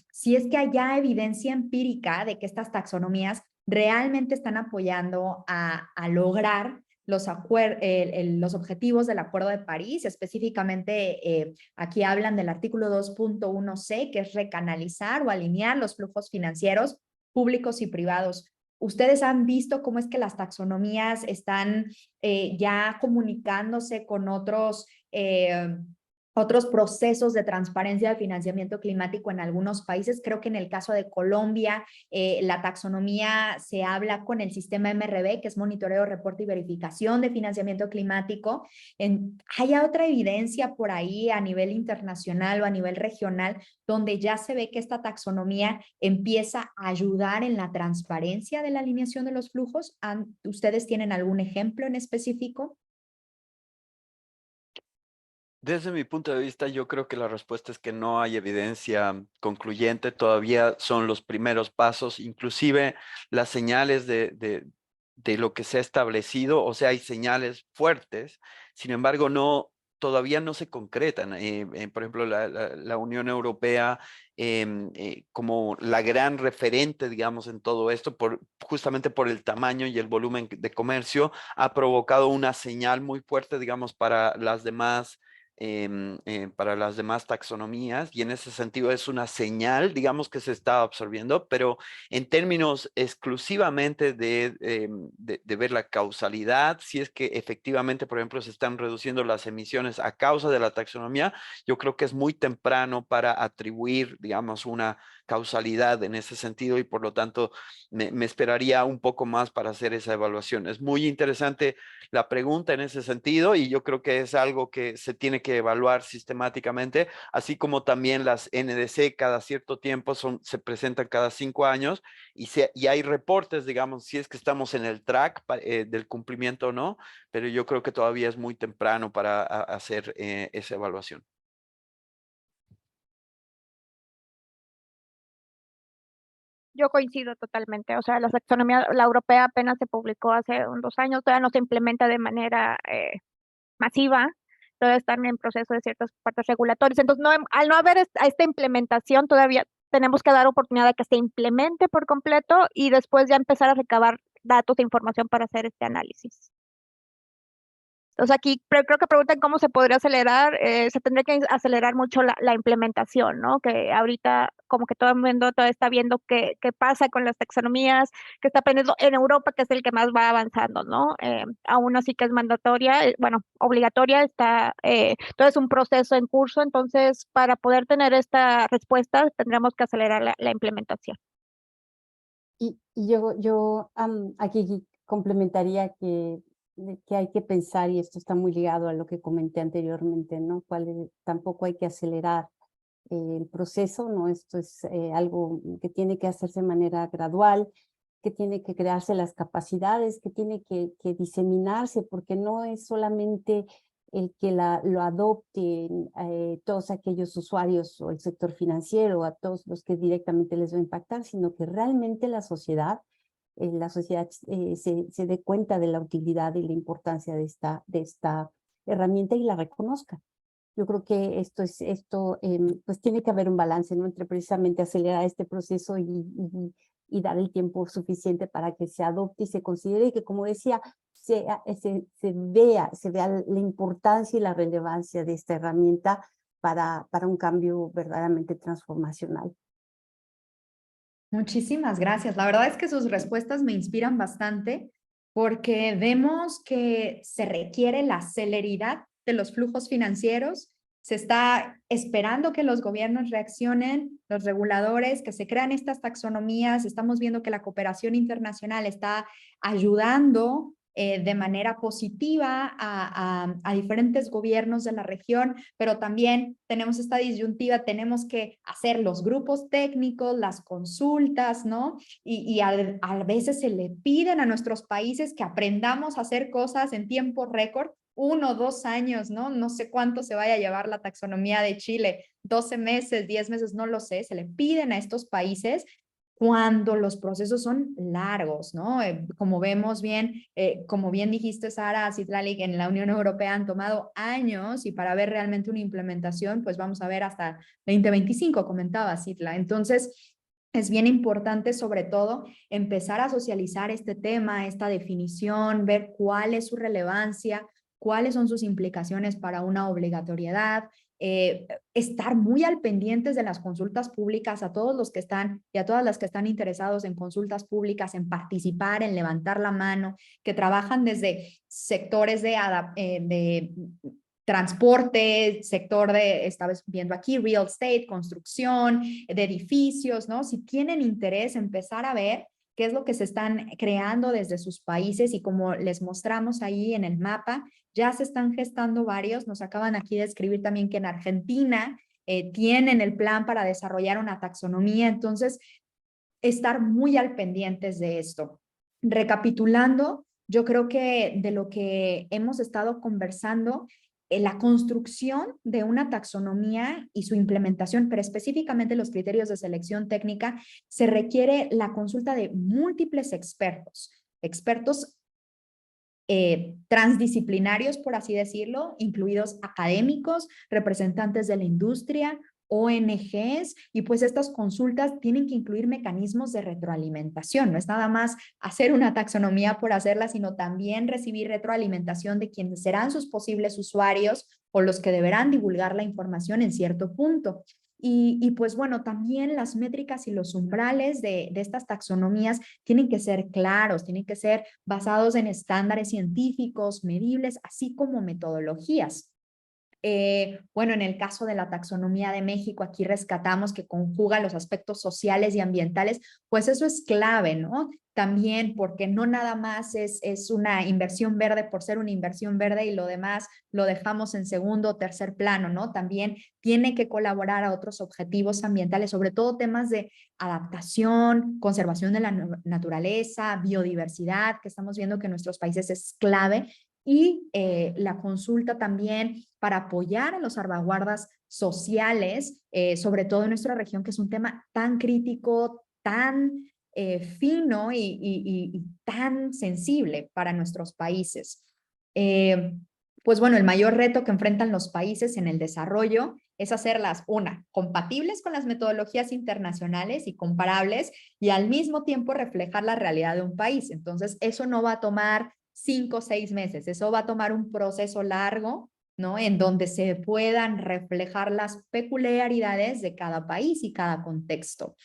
Si es que hay ya evidencia empírica de que estas taxonomías realmente están apoyando a lograr los objetivos del Acuerdo de París, específicamente aquí hablan del artículo 2.1c, que es recanalizar o alinear los flujos financieros públicos y privados. ¿Ustedes han visto cómo es que las taxonomías están ya comunicándose con otros procesos de transparencia de financiamiento climático en algunos países? Creo que en el caso de Colombia, la taxonomía se habla con el sistema MRV, que es Monitoreo, Reporte y Verificación de Financiamiento Climático. ¿Hay otra evidencia por ahí a nivel internacional o a nivel regional donde ya se ve que esta taxonomía empieza a ayudar en la transparencia de la alineación de los flujos? ¿Ustedes tienen algún ejemplo en específico? Desde mi punto de vista, yo creo que la respuesta es que no hay evidencia concluyente, todavía son los primeros pasos, inclusive las señales de lo que se ha establecido, o sea, hay señales fuertes, sin embargo, todavía no se concretan. Por ejemplo, la Unión Europea, como la gran referente, digamos, en todo esto, justamente por el tamaño y el volumen de comercio, ha provocado una señal muy fuerte, digamos, para las demás taxonomías, y en ese sentido es una señal, digamos, que se está absorbiendo, pero en términos exclusivamente de ver la causalidad, si es que efectivamente, por ejemplo, se están reduciendo las emisiones a causa de la taxonomía, yo creo que es muy temprano para atribuir, digamos, una causalidad en ese sentido, y por lo tanto me esperaría un poco más para hacer esa evaluación. Es muy interesante la pregunta en ese sentido, y yo creo que es algo que se tiene que evaluar sistemáticamente, así como también las NDC cada cierto tiempo se presentan cada 5 años, y hay reportes, digamos, si es que estamos en el track del cumplimiento o no, pero yo creo que todavía es muy temprano para hacer esa evaluación. Yo coincido totalmente. O sea, la taxonomía, la europea apenas se publicó hace 2 años, todavía no se implementa de manera masiva, todavía están en proceso de ciertas partes regulatorias. Entonces, al no haber esta implementación, todavía tenemos que dar oportunidad de que se implemente por completo y después ya empezar a recabar datos e información para hacer este análisis. Entonces aquí creo que preguntan cómo se podría acelerar, se tendría que acelerar mucho la implementación, ¿no? Que ahorita como que todo el mundo está viendo qué pasa con las taxonomías, que está aprendiendo en Europa, que es el que más va avanzando, ¿no? Aún así que es mandatoria, bueno, obligatoria, todo es un proceso en curso, entonces para poder tener esta respuesta tendremos que acelerar la implementación. Aquí complementaría que hay que pensar, y esto está muy ligado a lo que comenté anteriormente, ¿no? Tampoco hay que acelerar el proceso, ¿no? Esto es algo que tiene que hacerse de manera gradual, que tiene que crearse las capacidades, que tiene que diseminarse, porque no es solamente el que lo adopten todos aquellos usuarios o el sector financiero, a todos los que directamente les va a impactar, sino que realmente la sociedad se dé cuenta de la utilidad y la importancia de esta herramienta y la reconozca. Yo creo que pues tiene que haber un balance, ¿no? Entre precisamente acelerar este proceso y dar el tiempo suficiente para que se adopte y se considere y que, como decía, se vea la importancia y la relevancia de esta herramienta para un cambio verdaderamente transformacional. Muchísimas gracias. La verdad es que sus respuestas me inspiran bastante porque vemos que se requiere la celeridad de los flujos financieros. Se está esperando que los gobiernos reaccionen, los reguladores, que se crean estas taxonomías. Estamos viendo que la cooperación internacional está ayudando de manera positiva a diferentes gobiernos de la región, pero también tenemos esta disyuntiva, tenemos que hacer los grupos técnicos, las consultas, ¿no? Y a veces se le piden a nuestros países que aprendamos a hacer cosas en tiempo récord, 1 o 2 años, ¿no? No sé cuánto se vaya a llevar la taxonomía de Chile, 12 meses, 10 meses, no lo sé, se le piden a estos países cuando los procesos son largos, ¿no? Como vemos bien, como bien dijiste, Sara, Citlali, en la Unión Europea han tomado años y para ver realmente una implementación, pues vamos a ver hasta 2025, comentaba Citla. Entonces, es bien importante, sobre todo, empezar a socializar este tema, esta definición, ver cuál es su relevancia, cuáles son sus implicaciones para una obligatoriedad, estar muy al pendientes de las consultas públicas a todos los que están y a todas las que están interesados en consultas públicas, en participar, en levantar la mano, que trabajan desde sectores de transporte, sector de, estamos viendo aquí, real estate, construcción, de edificios, ¿no? Si tienen interés, empezar a ver qué es lo que se están creando desde sus países y como les mostramos ahí en el mapa, ya se están gestando varios. Nos acaban aquí de escribir también que en Argentina tienen el plan para desarrollar una taxonomía. Entonces, estar muy al pendientes de esto. Recapitulando, yo creo que de lo que hemos estado conversando, la construcción de una taxonomía y su implementación, pero específicamente los criterios de selección técnica, se requiere la consulta de múltiples expertos transdisciplinarios, por así decirlo, incluidos académicos, representantes de la industria, ONGs, y pues estas consultas tienen que incluir mecanismos de retroalimentación. No es nada más hacer una taxonomía por hacerla, sino también recibir retroalimentación de quienes serán sus posibles usuarios o los que deberán divulgar la información en cierto punto. Y pues bueno, también las métricas y los umbrales de estas taxonomías tienen que ser claros, tienen que ser basados en estándares científicos, medibles, así como metodologías. Bueno, en el caso de la taxonomía de México, aquí rescatamos que conjuga los aspectos sociales y ambientales, pues eso es clave, ¿no? También porque no nada más es una inversión verde por ser una inversión verde y lo demás lo dejamos en segundo o tercer plano, ¿no? También tiene que colaborar a otros objetivos ambientales, sobre todo temas de adaptación, conservación de la naturaleza, biodiversidad, que estamos viendo que en nuestros países es clave, y la consulta también para apoyar a los salvaguardas sociales, sobre todo en nuestra región, que es un tema tan crítico, tan fino y tan sensible para nuestros países. Pues bueno, el mayor reto que enfrentan los países en el desarrollo es hacerlas, una, compatibles con las metodologías internacionales y comparables, y al mismo tiempo reflejar la realidad de un país. Entonces, eso no va a tomar 5 o 6 meses, eso va a tomar un proceso largo, ¿no? En donde se puedan reflejar las peculiaridades de cada país y cada contexto.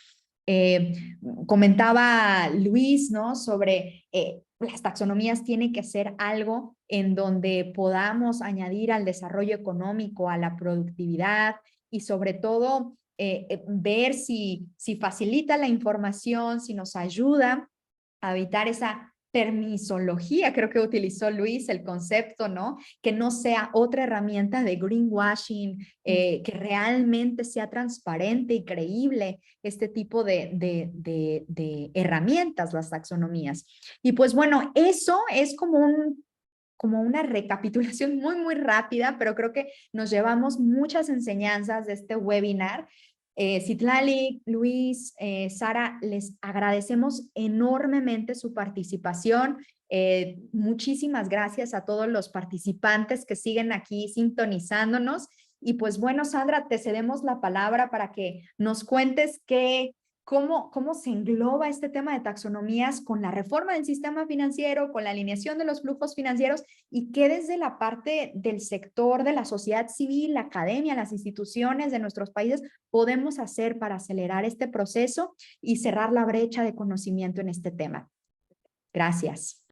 Comentaba Luis, ¿no? Sobre las taxonomías tienen que ser algo en donde podamos añadir al desarrollo económico, a la productividad y sobre todo ver si facilita la información, si nos ayuda a evitar esa permisología, creo que utilizó Luis el concepto, ¿no? Que no sea otra herramienta de greenwashing, que realmente sea transparente y creíble este tipo de herramientas, las taxonomías. Y pues bueno, eso es como una recapitulación muy rápida, pero creo que nos llevamos muchas enseñanzas de este webinar. Citlali, Luis, Sara, les agradecemos enormemente su participación. Muchísimas gracias a todos los participantes que siguen aquí sintonizándonos. Y pues bueno, Sandra, te cedemos la palabra para que nos cuentes cómo se engloba este tema de taxonomías con la reforma del sistema financiero, con la alineación de los flujos financieros y qué desde la parte del sector de la sociedad civil, la academia, las instituciones de nuestros países podemos hacer para acelerar este proceso y cerrar la brecha de conocimiento en este tema. Gracias.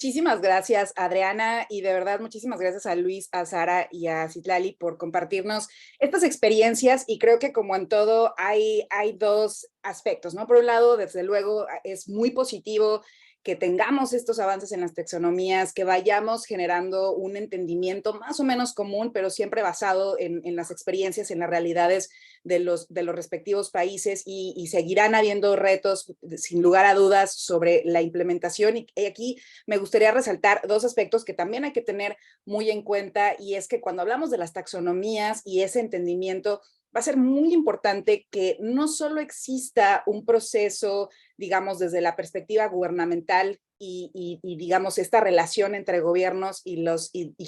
Muchísimas gracias, Adriana, y de verdad muchísimas gracias a Luis, a Sara y a Citlali por compartirnos estas experiencias, y creo que como en todo hay dos aspectos, ¿no? Por un lado, desde luego, es muy positivo que tengamos estos avances en las taxonomías, que vayamos generando un entendimiento más o menos común, pero siempre basado en las experiencias, en las realidades de los respectivos países, y seguirán habiendo retos, sin lugar a dudas, sobre la implementación. Y aquí me gustaría resaltar dos aspectos que también hay que tener muy en cuenta, y es que cuando hablamos de las taxonomías y ese entendimiento, va a ser muy importante que no solo exista un proceso, digamos, desde la perspectiva gubernamental y digamos, esta relación entre gobiernos y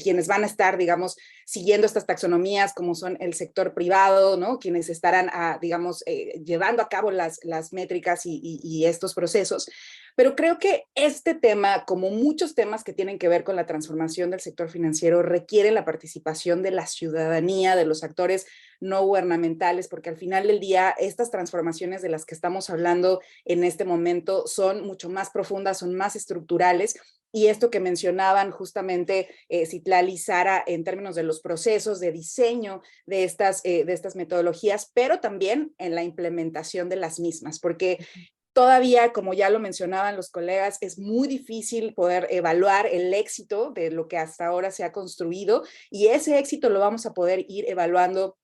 quienes van a estar, digamos, siguiendo estas taxonomías, como son el sector privado, ¿no? Quienes estarán, digamos, llevando a cabo las métricas y estos procesos. Pero creo que este tema, como muchos temas que tienen que ver con la transformación del sector financiero, requiere la participación de la ciudadanía, de los actores no gubernamentales, porque al final del día estas transformaciones de las que estamos hablando en este momento son mucho más profundas, son más estructurales, y esto que mencionaban justamente Citlali y Sara en términos de los procesos de diseño de estas metodologías, pero también en la implementación de las mismas, porque todavía, como ya lo mencionaban los colegas, es muy difícil poder evaluar el éxito de lo que hasta ahora se ha construido, y ese éxito lo vamos a poder ir evaluando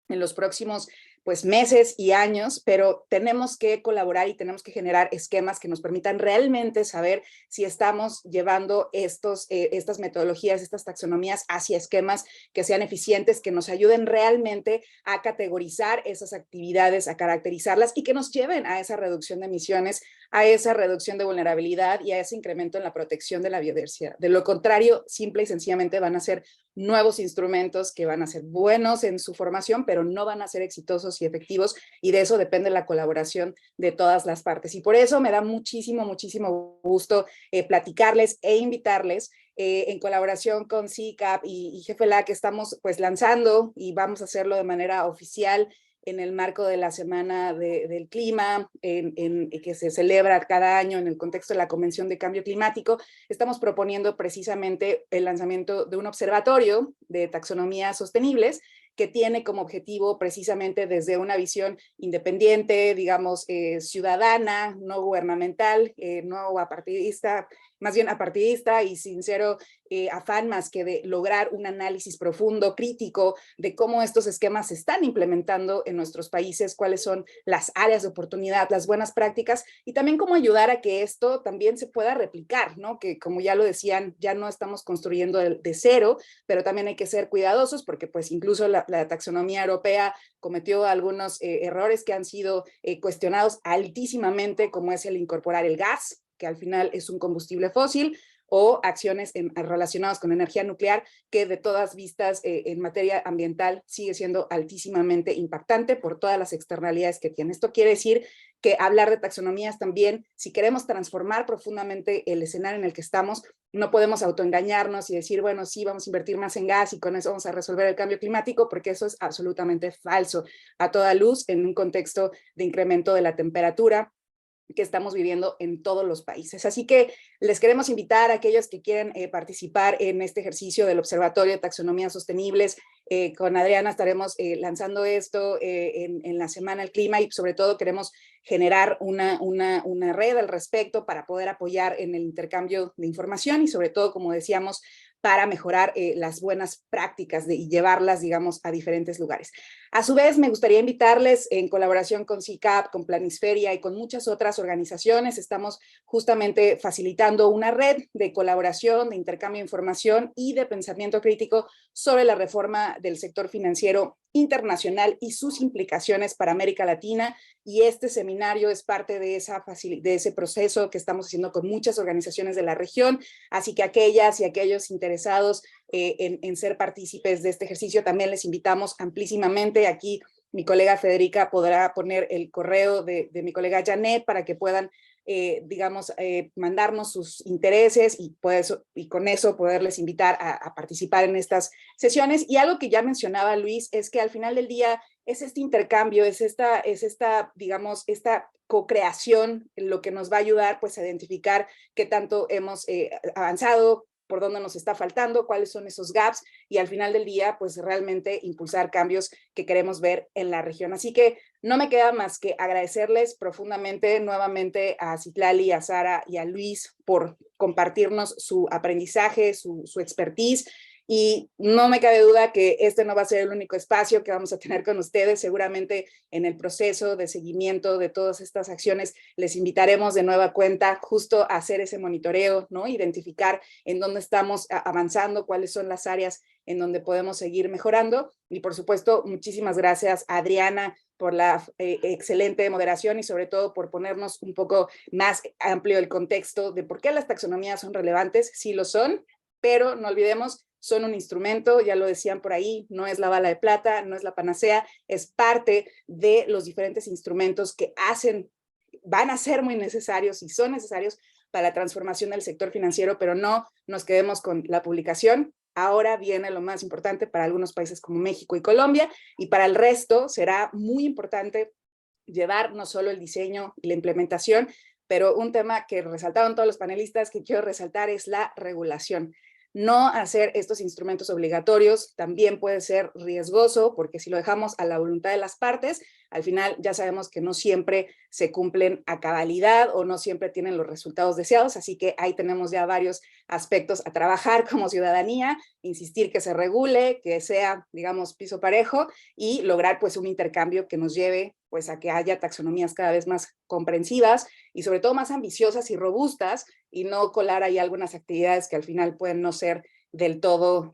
en los próximos meses y años, pero tenemos que colaborar y tenemos que generar esquemas que nos permitan realmente saber si estamos llevando estas metodologías, estas taxonomías hacia esquemas que sean eficientes, que nos ayuden realmente a categorizar esas actividades, a caracterizarlas y que nos lleven a esa reducción de emisiones, a esa reducción de vulnerabilidad y a ese incremento en la protección de la biodiversidad. De lo contrario, simple y sencillamente van a ser nuevos instrumentos que van a ser buenos en su formación, pero no van a ser exitosos y efectivos, y de eso depende la colaboración de todas las partes. Y por eso me da muchísimo gusto platicarles e invitarles en colaboración con CICAP y GFLA, que estamos lanzando, y vamos a hacerlo de manera oficial en el marco de la Semana del Clima, que se celebra cada año en el contexto de la Convención de Cambio Climático. Estamos proponiendo precisamente el lanzamiento de un observatorio de taxonomías sostenibles que tiene como objetivo precisamente desde una visión independiente, digamos, ciudadana, no gubernamental, no apartidista, más bien apartidista y sincero afán más que de lograr un análisis profundo, crítico, de cómo estos esquemas se están implementando en nuestros países, cuáles son las áreas de oportunidad, las buenas prácticas, y también cómo ayudar a que esto también se pueda replicar, ¿no? Que como ya lo decían, ya no estamos construyendo de cero, pero también hay que ser cuidadosos porque incluso la taxonomía europea cometió algunos errores que han sido cuestionados altísimamente, como es el incorporar el gas, que al final es un combustible fósil, o acciones relacionadas con energía nuclear, que de todas vistas en materia ambiental sigue siendo altísimamente impactante por todas las externalidades que tiene. Esto quiere decir que hablar de taxonomías también, si queremos transformar profundamente el escenario en el que estamos, no podemos autoengañarnos y decir, bueno, sí, vamos a invertir más en gas y con eso vamos a resolver el cambio climático, porque eso es absolutamente falso, a toda luz en un contexto de incremento de la temperatura, que estamos viviendo en todos los países. Así que les queremos invitar a aquellos que quieren participar en este ejercicio del Observatorio de Taxonomías Sostenibles. Con Adriana estaremos lanzando esto en la Semana del Clima y sobre todo queremos generar una red al respecto para poder apoyar en el intercambio de información y sobre todo, como decíamos, para mejorar las buenas prácticas y llevarlas, digamos, a diferentes lugares. A su vez, me gustaría invitarles, en colaboración con CICAP, con Planisferia y con muchas otras organizaciones, estamos justamente facilitando una red de colaboración, de intercambio de información y de pensamiento crítico sobre la reforma del sector financiero internacional y sus implicaciones para América Latina, y este seminario es parte de ese proceso que estamos haciendo con muchas organizaciones de la región, así que aquellas y aquellos interesados en ser partícipes de este ejercicio también les invitamos amplísimamente. Aquí mi colega Federica podrá poner el correo de mi colega Janet para que puedan mandarnos sus intereses y con eso poderles invitar a participar en estas sesiones. Y algo que ya mencionaba Luis es que al final del día es este intercambio, es esta co-creación lo que nos va a ayudar pues a identificar qué tanto hemos avanzado, por dónde nos está faltando, cuáles son esos gaps y al final del día pues realmente impulsar cambios que queremos ver en la región. Así que no me queda más que agradecerles profundamente nuevamente a Citlali, a Sara y a Luis por compartirnos su aprendizaje, su expertise. Y no me cabe duda que este no va a ser el único espacio que vamos a tener con ustedes. Seguramente en el proceso de seguimiento de todas estas acciones les invitaremos de nueva cuenta justo a hacer ese monitoreo, ¿no? Identificar en dónde estamos avanzando, cuáles son las áreas en donde podemos seguir mejorando. Y por supuesto, muchísimas gracias a Adriana por la excelente moderación y sobre todo por ponernos un poco más amplio el contexto de por qué las taxonomías son relevantes. Sí lo son, pero no olvidemos, son un instrumento, ya lo decían por ahí, no es la bala de plata, no es la panacea, es parte de los diferentes instrumentos que van a ser muy necesarios y son necesarios para la transformación del sector financiero, pero no nos quedemos con la publicación. Ahora viene lo más importante para algunos países como México y Colombia, y para el resto será muy importante llevar no solo el diseño y la implementación, pero un tema que resaltaron todos los panelistas que quiero resaltar es la regulación. No hacer estos instrumentos obligatorios también puede ser riesgoso, porque si lo dejamos a la voluntad de las partes, al final ya sabemos que no siempre se cumplen a cabalidad o no siempre tienen los resultados deseados, así que ahí tenemos ya varios aspectos a trabajar como ciudadanía, insistir que se regule, que sea, digamos, piso parejo y lograr pues un intercambio que nos lleve pues a que haya taxonomías cada vez más comprensivas y sobre todo más ambiciosas y robustas, y no colar ahí algunas actividades que al final pueden no ser del todo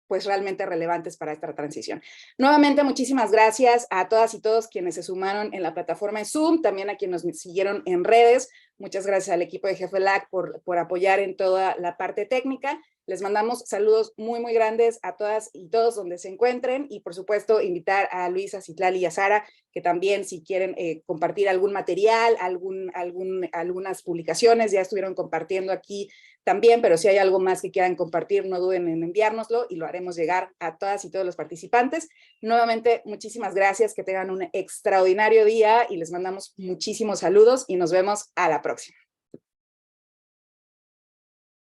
pues realmente relevantes para esta transición. Nuevamente, muchísimas gracias a todas y todos quienes se sumaron en la plataforma de Zoom, también a quienes nos siguieron en redes. Muchas gracias al equipo de GFLAC por apoyar en toda la parte técnica. Les mandamos saludos muy, muy grandes a todas y todos donde se encuentren y, por supuesto, invitar a Luis, a Citlali y a Sara, que también si quieren compartir algún material, algunas publicaciones, ya estuvieron compartiendo aquí también, pero si hay algo más que quieran compartir, no duden en enviárnoslo y lo haremos llegar a todas y todos los participantes. Nuevamente, muchísimas gracias, que tengan un extraordinario día y les mandamos muchísimos saludos y nos vemos a la próxima.